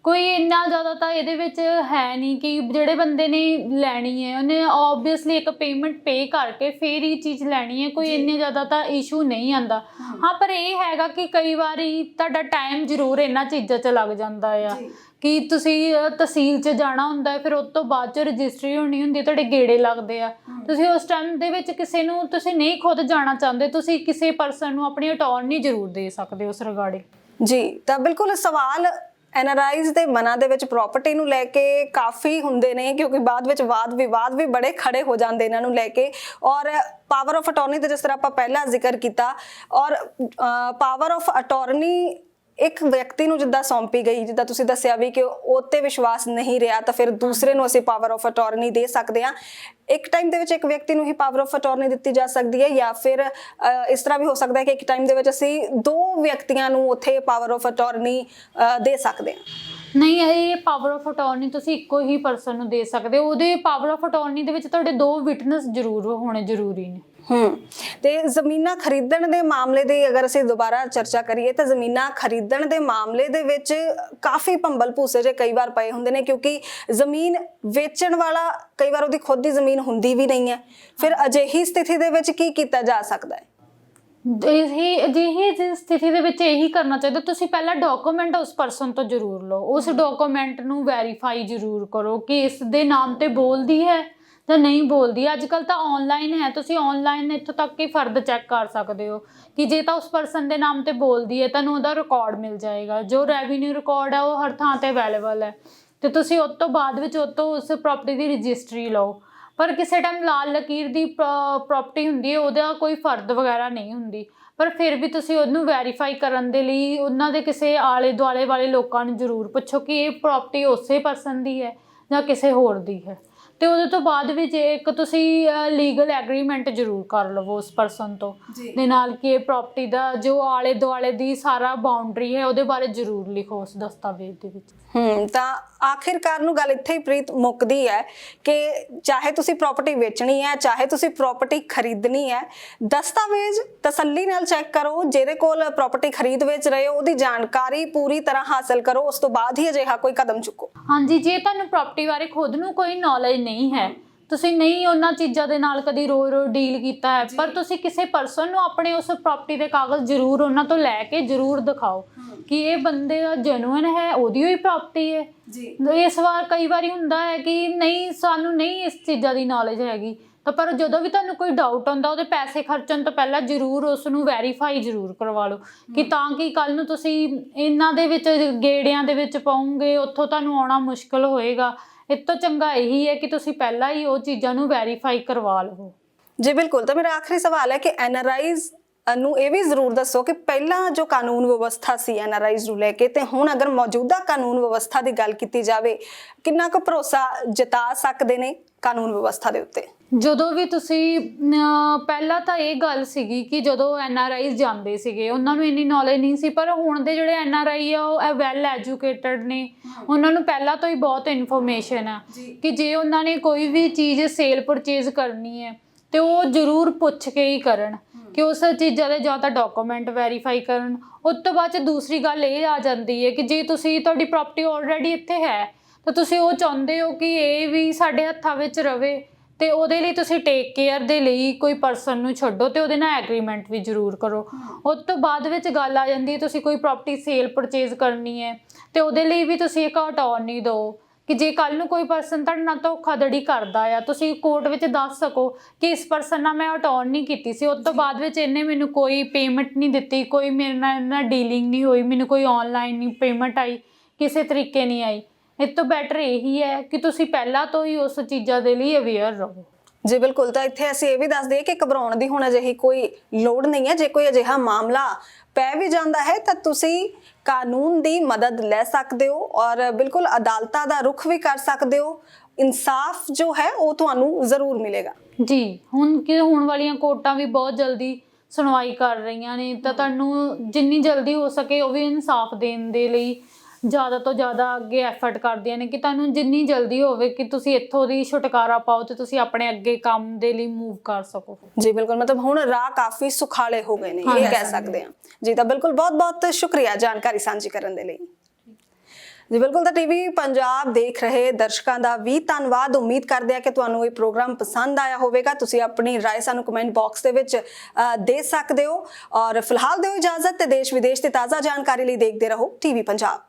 ਕੋਈ ਇੰਨਾ ਜ਼ਿਆਦਾ ਤਾਂ ਇਹਦੇ ਵਿੱਚ ਹੈ ਨਹੀਂ ਕਿ ਜਿਹੜੇ ਬੰਦੇ ਨੇ ਲੈਣੀ ਹੈ ਉਹਨੇ ਓਬਵੀਅਸਲੀ ਇੱਕ ਪੇਮੈਂਟ ਪੇ ਕਰਕੇ ਫਿਰ ਹੀ ਚੀਜ਼ ਲੈਣੀ ਹੈ, ਕੋਈ ਇੰਨੇ ਜ਼ਿਆਦਾ ਤਾਂ ਇਸ਼ੂ ਨਹੀਂ ਆਂਦਾ। ਹਾਂ, ਪਰ ਇਹ ਹੈਗਾ ਕਿ ਕਈ ਵਾਰੀ ਤੁਹਾਡਾ ਟਾਈਮ ਜ਼ਰੂਰ ਇਹਨਾਂ ਚੀਜ਼ਾਂ 'ਚ ਲੱਗ ਜਾਂਦਾ ਆ ਕਿ ਤੁਸੀਂ ਤਹਿਸੀਲ 'ਚ ਜਾਣਾ ਹੁੰਦਾ, ਫਿਰ ਉਸ ਤੋਂ ਬਾਅਦ 'ਚ ਰਜਿਸਟਰੀ ਹੋਣੀ ਹੁੰਦੀ, ਤੁਹਾਡੇ ਗੇੜੇ ਲੱਗਦੇ ਆ। ਤੁਸੀਂ ਉਸ ਟਾਈਮ ਦੇ ਵਿੱਚ ਕਿਸੇ ਨੂੰ ਤੁਸੀਂ ਨਹੀਂ ਖੁਦ ਜਾਣਾ ਚਾਹੁੰਦੇ, ਤੁਸੀਂ ਕਿਸੇ ਪਰਸਨ ਨੂੰ ਆਪਣੀ ਅਟਾਰਨੀ ਜ਼ਰੂਰ ਦੇ ਸਕਦੇ ਹੋ ਉਸ ਰਿਗਾਰਡਿੰਗ। ਜੀ, ਤਾਂ ਬਿਲਕੁਲ ਸਵਾਲ ਐਨਆਰਆਈਜ਼ ਦੇ ਮਨਾਂ ਦੇ ਵਿੱਚ ਪ੍ਰਾਪਰਟੀ ਨੂੰ ਲੈ ਕੇ ਕਾਫੀ ਹੁੰਦੇ ਨੇ, ਕਿਉਂਕਿ ਬਾਅਦ ਵਿੱਚ ਵਾਦ ਵਿਵਾਦ ਵੀ ਬੜੇ ਖੜੇ ਹੋ ਜਾਂਦੇ ਇਹਨਾਂ ਨੂੰ ਲੈ ਕੇ। ਔਰ ਪਾਵਰ ਆਫ ਅਟਾਰਨੀ ਤੇ ਜਿਸ ਤਰ੍ਹਾਂ ਆਪਾਂ ਪਹਿਲਾਂ ਜ਼ਿਕਰ ਕੀਤਾ, ਔਰ ਪਾਵਰ ਆਫ ਅਟਾਰਨੀ ਇੱਕ ਵਿਅਕਤੀ ਨੂੰ ਜਿੱਦਾਂ ਸੌਂਪੀ ਗਈ, ਜਿੱਦਾਂ ਤੁਸੀਂ ਦੱਸਿਆ ਵੀ ਕਿ ਉਹ ਤੇ ਵਿਸ਼ਵਾਸ ਨਹੀਂ ਰਿਹਾ ਤਾਂ ਫਿਰ ਦੂਸਰੇ ਨੂੰ ਅਸੀਂ ਪਾਵਰ ਆਫ ਅਟਾਰਨੀ ਦੇ ਸਕਦੇ ਹਾਂ। ਇੱਕ ਟਾਈਮ ਦੇ ਵਿੱਚ ਇੱਕ ਵਿਅਕਤੀ ਨੂੰ ਹੀ ਪਾਵਰ ਆਫ ਅਟਾਰਨੀ ਦਿੱਤੀ ਜਾ ਸਕਦੀ ਹੈ, ਜਾਂ ਫਿਰ ਇਸ ਤਰ੍ਹਾਂ ਵੀ ਹੋ ਸਕਦਾ ਹੈ ਕਿ ਇੱਕ ਟਾਈਮ ਦੇ ਵਿੱਚ ਅਸੀਂ 2 ਵਿਅਕਤੀਆਂ ਨੂੰ ਉੱਥੇ ਪਾਵਰ ਆਫ ਅਟਾਰਨੀ ਦੇ ਸਕਦੇ ਹਾਂ। ਨਹੀਂ, ਇਹ ਪਾਵਰ ਆਫ ਅਟਾਰਨੀ ਤੁਸੀਂ ਇੱਕੋ ਹੀ ਪਰਸਨ ਨੂੰ ਦੇ ਸਕਦੇ ਹੋ। ਉਹਦੇ ਪਾਵਰ ਆਫ ਅਟਾਰਨੀ ਦੇ ਵਿੱਚ ਤੁਹਾਡੇ 2 ਵਿਟਨੈਸ ਜ਼ਰੂਰ ਹੋਣੇ ਜ਼ਰੂਰੀ ਨੇ। ਤੇ ਜ਼ਮੀਨਾਂ ਖਰੀਦਣ ਦੇ ਮਾਮਲੇ ਦੀ ਅਗਰ ਅਸੀਂ ਦੁਬਾਰਾ ਚਰਚਾ ਕਰੀਏ ਤਾਂ ਜ਼ਮੀਨਾਂ ਖਰੀਦਣ ਦੇ ਮਾਮਲੇ ਦੇ ਵਿੱਚ ਕਾਫੀ ਭੰਬਲ ਭੂਸੇ ਜੇ ਕਈ ਵਾਰ ਪਏ ਹੁੰਦੇ ਨੇ, ਕਿਉਂਕਿ ਜ਼ਮੀਨ ਵੇਚਣ ਵਾਲਾ ਕਈ ਵਾਰ ਉਹਦੀ ਖੁਦ ਦੀ ਜ਼ਮੀਨ ਹੁੰਦੀ ਵੀ ਨਹੀਂ ਹੈ। ਫਿਰ ਅਜਿਹੀ ਸਥਿਤੀ ਦੇ ਵਿੱਚ ਕੀ ਕੀਤਾ ਜਾ ਸਕਦਾ ਹੈ? ਅਜਿਹੀ ਸਥਿਤੀ ਦੇ ਵਿੱਚ ਇਹੀ ਕਰਨਾ ਚਾਹੀਦਾ, ਤੁਸੀਂ ਪਹਿਲਾਂ ਡਾਕੂਮੈਂਟ ਉਸ ਪਰਸਨ ਤੋਂ ਜ਼ਰੂਰ ਲਓ। ਉਸ ਡਾਕੂਮੈਂਟ ਨੂੰ ਵੈਰੀਫਾਈ ਜ਼ਰੂਰ ਕਰੋ ਕਿ ਇਸ ਦੇ ਨਾਮ ਤੇ ਬੋਲਦੀ ਹੈ ਜਾਂ ਨਹੀਂ ਬੋਲਦੀ। ਅੱਜ ਕੱਲ੍ਹ ਤਾਂ ਆਨਲਾਈਨ ਹੈ, ਤੁਸੀਂ ਆਨਲਾਈਨ ਇੱਥੋਂ ਤੱਕ ਕਿ ਫਰਦ ਚੈੱਕ ਕਰ ਸਕਦੇ ਹੋ ਕਿ ਜੇ ਤਾਂ ਉਸ ਪਰਸਨ ਦੇ ਨਾਮ ਤੇ ਬੋਲਦੀ ਹੈ ਤੁਹਾਨੂੰ ਉਹਦਾ ਰਿਕਾਰਡ ਮਿਲ ਜਾਏਗਾ। ਜੋ ਰੈਵਨਿਊ ਰਿਕਾਰਡ ਹੈ ਉਹ ਹਰ ਥਾਂ ਤੇ ਅਵੇਲੇਬਲ ਹੈ, ਤੇ ਤੁਸੀਂ ਉਸ ਤੋਂ ਬਾਅਦ ਵਿੱਚ ਉਸ ਪ੍ਰਾਪਰਟੀ ਦੀ ਰਜਿਸਟਰੀ ਲਓ। ਪਰ ਕਿਸੇ ਟਾਈਮ ਲਾਲ ਲਕੀਰ ਦੀ ਪ੍ਰਾਪਰਟੀ ਹੁੰਦੀ ਹੈ, ਉਹਦਾ ਕੋਈ ਫਰਦ ਵਗੈਰਾ ਨਹੀਂ ਹੁੰਦੀ, ਪਰ ਫਿਰ ਵੀ ਤੁਸੀਂ ਉਹਨੂੰ ਵੈਰੀਫਾਈ ਕਰਨ ਦੇ ਲਈ ਉਹਨਾਂ ਦੇ ਕਿਸੇ ਆਲੇ ਦੁਆਲੇ ਵਾਲੇ ਲੋਕਾਂ ਨੂੰ ਜ਼ਰੂਰ ਪੁੱਛੋ ਕਿ ਇਹ ਪ੍ਰਾਪਰਟੀ ਉਸੇ ਪਰਸਨ ਦੀ ਹੈ ਜਾਂ ਕਿਸੇ ਹੋਰ ਦੀ ਹੈ। ਤੇ ਉਹਦੇ ਤੋਂ ਬਾਅਦ ਵੀ ਜੇ ਇੱਕ ਤੁਸੀਂ ਲੀਗਲ ਐਗਰੀਮੈਂਟ ਜ਼ਰੂਰ ਕਰ ਲਵੋ ਉਸ ਪਰਸਨ ਤੋਂ ਦੇ ਨਾਲ ਕਿ ਇਹ ਪ੍ਰਾਪਰਟੀ ਦਾ ਜੋ ਆਲੇ ਦੁਆਲੇ ਦੀ ਸਾਰਾ ਬਾਉਂਡਰੀ ਹੈ ਉਹਦੇ ਬਾਰੇ ਜ਼ਰੂਰ ਲਿਖੋ ਉਸ ਦਸਤਾਵੇਜ਼ ਦੇ ਵਿੱਚ। ਤਾਂ ਆਖਿਰਕਾਰ ਨੂੰ ਗੱਲ ਇੱਥੇ ਹੀ ਪ੍ਰੀਤ ਮੁੱਕਦੀ ਹੈ ਕਿ ਚਾਹੇ ਤੁਸੀਂ ਪ੍ਰਾਪਰਟੀ ਵੇਚਣੀ ਹੈ, ਚਾਹੇ ਤੁਸੀਂ ਪ੍ਰਾਪਰਟੀ ਖਰੀਦਣੀ ਹੈ, ਦਸਤਾਵੇਜ਼ ਤਸੱਲੀ ਨਾਲ ਚੈੱਕ ਕਰੋ। ਜਿਹਦੇ ਕੋਲ ਪ੍ਰਾਪਰਟੀ ਖਰੀਦ ਵੇਚ ਰਹੇ ਹੋ ਉਹਦੀ ਜਾਣਕਾਰੀ ਪੂਰੀ ਤਰ੍ਹਾਂ ਹਾਸਲ ਕਰੋ, ਉਸ ਤੋਂ ਬਾਅਦ ਹੀ ਅਜਿਹਾ ਕੋਈ ਕਦਮ ਚੁੱਕੋ। ਹਾਂਜੀ, ਜੇ ਤੁਹਾਨੂੰ ਪ੍ਰਾਪਰਟੀ ਬਾਰੇ ਖੁਦ ਨੂੰ ਕੋਈ ਨੌਲੇਜ ਨਹੀਂ ਹੈ, ਤੁਸੀਂ ਨਹੀਂ ਉਹਨਾਂ ਚੀਜ਼ਾਂ ਦੇ ਨਾਲ ਕਦੀ ਰੋ ਡੀਲ ਕੀਤਾ ਹੈ, ਪਰ ਤੁਸੀਂ ਕਿਸੇ ਪਰਸਨ ਨੂੰ ਆਪਣੇ ਉਸ ਪ੍ਰਾਪਰਟੀ ਦੇ ਕਾਗਜ਼ ਜ਼ਰੂਰ ਉਹਨਾਂ ਤੋਂ ਲੈ ਕੇ ਜ਼ਰੂਰ ਦਿਖਾਓ ਕਿ ਇਹ ਬੰਦੇ ਦਾ ਜੈਨੂਇਨ ਹੈ, ਉਹਦੀ ਹੋਈ ਪ੍ਰਾਪਰਟੀ ਹੈ ਜੀ। ਇਸ ਵਾਰ ਕਈ ਵਾਰੀ ਹੁੰਦਾ ਹੈ ਕਿ ਨਹੀਂ, ਸਾਨੂੰ ਨਹੀਂ ਇਸ ਚੀਜ਼ਾਂ ਦੀ ਨੌਲੇਜ ਹੈਗੀ, ਤਾਂ ਪਰ ਜਦੋਂ ਵੀ ਤੁਹਾਨੂੰ ਕੋਈ ਡਾਊਟ ਆਉਂਦਾ ਉਹਦੇ ਪੈਸੇ ਖਰਚਣ ਤੋਂ ਪਹਿਲਾਂ ਜ਼ਰੂਰ ਉਸ ਨੂੰ ਵੈਰੀਫਾਈ ਜ਼ਰੂਰ ਕਰਵਾ ਲਓ ਕਿ ਤਾਂ ਕਿ ਕੱਲ੍ਹ ਨੂੰ ਤੁਸੀਂ ਇਹਨਾਂ ਦੇ ਵਿੱਚ ਗੇੜਿਆਂ ਦੇ ਵਿੱਚ ਪਾਉਂਗੇ, ਉੱਥੋਂ ਤੁਹਾਨੂੰ ਆਉਣਾ ਮੁਸ਼ਕਿਲ ਹੋਏਗਾ। ਇਸ ਤੋਂ ਚੰਗਾ ਇਹੀ ਹੈ ਕਿ ਤੁਸੀਂ ਪਹਿਲਾਂ ਹੀ ਉਹ ਚੀਜ਼ਾਂ ਨੂੰ ਵੈਰੀਫਾਈ ਕਰਵਾ ਲਵੋ। ਜੀ ਬਿਲਕੁਲ। ਤਾਂ ਮੇਰਾ ਆਖਰੀ ਸਵਾਲ ਹੈ ਕਿ ਐਨਆਰਆਈਜ਼ ਨੂੰ ਇਹ ਵੀ ਜ਼ਰੂਰ ਦੱਸੋ ਕਿ ਪਹਿਲਾਂ ਜੋ ਕਾਨੂੰਨ ਵਿਵਸਥਾ ਸੀ ਐਨਆਰਆਈਜ਼ ਨੂੰ ਲੈ ਕੇ ਤੇ ਹੁਣ ਅਗਰ ਮੌਜੂਦਾ ਕਾਨੂੰਨ ਵਿਵਸਥਾ ਦੀ ਗੱਲ ਕੀਤੀ ਜਾਵੇ, ਕਿੰਨਾ ਕੁ ਭਰੋਸਾ ਜਤਾ ਸਕਦੇ ਨੇ ਕਾਨੂੰਨ ਵਿਵਸਥਾ ਦੇ ਉੱਤੇ? ਜਦੋਂ ਵੀ ਤੁਸੀਂ ਪਹਿਲਾਂ ਤਾਂ ਇਹ ਗੱਲ ਸੀਗੀ ਕਿ ਜਦੋਂ ਐਨਆਰਆਈਜ਼ ਜਾਂਦੇ ਸੀਗੇ ਉਹਨਾਂ ਨੂੰ ਇੰਨੀ ਨੌਲੇਜ ਨਹੀਂ ਸੀ, ਪਰ ਹੁਣ ਦੇ ਜਿਹੜੇ ਐਨਆਰਆਈ ਆ ਉਹ ਵੈਲ ਐਜੂਕੇਟਡ ਨੇ, ਉਹਨਾਂ ਨੂੰ ਪਹਿਲਾਂ ਤੋਂ ਹੀ ਬਹੁਤ ਇਨਫੋਰਮੇਸ਼ਨ ਆ ਕਿ ਜੇ ਉਹਨਾਂ ਨੇ ਕੋਈ ਵੀ ਚੀਜ਼ ਸੇਲ ਪਰਚੇਜ਼ ਕਰਨੀ ਹੈ ਤੇ ਉਹ ਜ਼ਰੂਰ ਪੁੱਛ ਕੇ ਹੀ ਕਰਨ ਕਿ ਉਸ ਚੀਜ਼ਾਂ ਦੇ ਜਾਂ ਤਾਂ ਡਾਕੂਮੈਂਟ ਵੈਰੀਫਾਈ ਕਰਨ। ਉਸ ਤੋਂ ਬਾਅਦ 'ਚ ਦੂਸਰੀ ਗੱਲ ਇਹ ਆ ਜਾਂਦੀ ਹੈ ਕਿ ਜੇ ਤੁਹਾਡੀ ਪ੍ਰਾਪਰਟੀ ਆਲਰੇਡੀ ਇੱਥੇ ਹੈ ਤਾਂ ਤੁਸੀਂ ਉਹ ਚਾਹੁੰਦੇ ਹੋ ਕਿ ਇਹ ਵੀ ਸਾਡੇ ਹੱਥਾਂ ਵਿੱਚ ਰਵੇ, ਤੇ ਉਹਦੇ ਲਈ ਤੁਸੀਂ ਟੇਕ ਕੇਅਰ ਦੇ ਲਈ ਕੋਈ ਪਰਸਨ ਨੂੰ ਛੱਡੋ ਤੇ ਉਹਦੇ ਨਾਲ ਐਗਰੀਮੈਂਟ ਵੀ ਜ਼ਰੂਰ ਕਰੋ। ਉਸ ਤੋਂ ਬਾਅਦ ਵਿੱਚ ਗੱਲ ਆ ਜਾਂਦੀ ਹੈ ਤੁਸੀਂ ਕੋਈ ਪ੍ਰਾਪਰਟੀ ਸੇਲ ਪਰਚੇਜ਼ ਕਰਨੀ ਹੈ ਤੇ ਉਹਦੇ ਲਈ ਵੀ ਤੁਸੀਂ ਇੱਕ ਅਟਾਰਨੀ ਦਿਓ ਕਿ ਜੇ ਕੱਲ੍ਹ ਨੂੰ ਕੋਈ ਪਰਸਨ ਤੁਹਾਡੇ ਨਾਲ ਧੋਖਾਧੜੀ ਕਰਦਾ ਆ, ਤੁਸੀਂ ਕੋਰਟ ਵਿੱਚ ਦੱਸ ਸਕੋ ਕਿ ਇਸ ਪਰਸਨ ਨਾਲ ਮੈਂ ਅਟਾਰਨੀ ਕੀਤੀ ਸੀ, ਉਸ ਤੋਂ ਬਾਅਦ ਵਿੱਚ ਇਹਨੇ ਮੈਨੂੰ ਕੋਈ ਪੇਮੈਂਟ ਨਹੀਂ ਦਿੱਤੀ, ਕੋਈ ਮੇਰੇ ਨਾਲ ਡੀਲਿੰਗ ਨਹੀਂ ਹੋਈ, ਮੈਨੂੰ ਕੋਈ ਆਨਲਾਈਨ ਨਹੀਂ ਪੇਮੈਂਟ ਆਈ, ਕਿਸੇ ਤਰੀਕੇ ਨਹੀਂ ਆਈ। ਇਸ ਤੋਂ ਬੈਟਰ ਇਹੀ ਹੈ ਕਿ ਤੁਸੀਂ ਪਹਿਲਾਂ ਤੋਂ ਹੀ ਉਸ ਚੀਜ਼ਾਂ ਦੇ ਲਈ ਅਵੇਅਰ ਰਹੋ। ਜੀ ਬਿਲਕੁਲ। ਤਾਂ ਇੱਥੇ ਅਸੀਂ ਇਹ ਵੀ ਦੱਸ ਦਈਏ ਕਿ ਘਬਰਾਉਣ ਦੀ ਹੁਣ ਅਜਿਹੀ ਕੋਈ ਲੋੜ ਨਹੀਂ ਹੈ। ਜੇ ਕੋਈ ਅਜਿਹਾ ਮਾਮਲਾ ਪੈ ਵੀ ਜਾਂਦਾ ਹੈ ਤਾਂ ਤੁਸੀਂ ਕਾਨੂੰਨ ਦੀ ਮਦਦ ਲੈ ਸਕਦੇ ਹੋ ਔਰ ਬਿਲਕੁਲ ਅਦਾਲਤਾਂ ਦਾ ਰੁਖ ਵੀ ਕਰ ਸਕਦੇ ਹੋ। ਇਨਸਾਫ ਜੋ ਹੈ ਉਹ ਤੁਹਾਨੂੰ ਜ਼ਰੂਰ ਮਿਲੇਗਾ। ਜੀ, ਹੁਣ ਵਾਲੀਆਂ ਕੋਰਟਾਂ ਵੀ ਬਹੁਤ ਜਲਦੀ ਸੁਣਵਾਈ ਕਰ ਰਹੀਆਂ ਨੇ, ਤਾਂ ਤੁਹਾਨੂੰ ਜਿੰਨੀ ਜਲਦੀ ਹੋ ਸਕੇ ਉਹ ਵੀ ਇਨਸਾਫ ਦੇਣ ਦੇ ਲਈ ਜ਼ਿਆਦਾ ਤੋਂ ਜ਼ਿਆਦਾ ਅੱਗੇ ਐਫਰਟ ਕਰਦੀਆਂ ਨੇ ਕਿ ਤੁਹਾਨੂੰ ਜਿੰਨੀ ਜਲਦੀ ਹੋਵੇ ਕਿ ਤੁਸੀਂ ਇੱਥੋਂ ਦੀ ਛੁਟਕਾਰਾ ਪਾਓ ਤੇ ਤੁਸੀਂ ਆਪਣੇ ਅੱਗੇ ਕੰਮ ਦੇ ਲਈ ਮੂਵ ਕਰ ਸਕੋ। ਜੀ ਬਿਲਕੁਲ, ਮਤਲਬ ਹੁਣ ਰਾਹ ਕਾਫੀ ਸੁਖਾਲੇ ਹੋ ਗਏ ਨੇ, ਇਹ ਕਹਿ ਸਕਦੇ ਹਾਂ ਜੀ। ਤਾਂ ਬਿਲਕੁਲ ਬਹੁਤ ਬਹੁਤ ਸ਼ੁਕਰੀਆ ਜਾਣਕਾਰੀ ਸਾਂਝੀ ਕਰਨ ਦੇ ਲਈ ਜੀ। ਬਿਲਕੁਲ, ਤਾਂ ਟੀਵੀ ਪੰਜਾਬ ਦੇਖ ਰਹੇ ਦਰਸ਼ਕਾਂ ਦਾ ਵੀ ਧੰਨਵਾਦ। ਉਮੀਦ ਕਰਦੇ ਆ ਕਿ ਤੁਹਾਨੂੰ ਇਹ ਪ੍ਰੋਗਰਾਮ ਪਸੰਦ ਆਇਆ ਹੋਵੇਗਾ। ਤੁਸੀਂ ਆਪਣੀ ਰਾਏ ਸਾਨੂੰ ਕਮੈਂਟ ਬਾਕਸ ਦੇ ਵਿੱਚ ਦੇ ਸਕਦੇ ਹੋ। ਔਰ ਫਿਲਹਾਲ ਦਿਓ ਇਜਾਜ਼ਤ ਤੇ ਦੇਸ਼ ਵਿਦੇਸ਼ ਦੀ ਤਾਜ਼ਾ ਜਾਣਕਾਰੀ ਲਈ ਦੇਖਦੇ ਰਹੋ ਟੀਵੀ ਪੰਜਾਬ।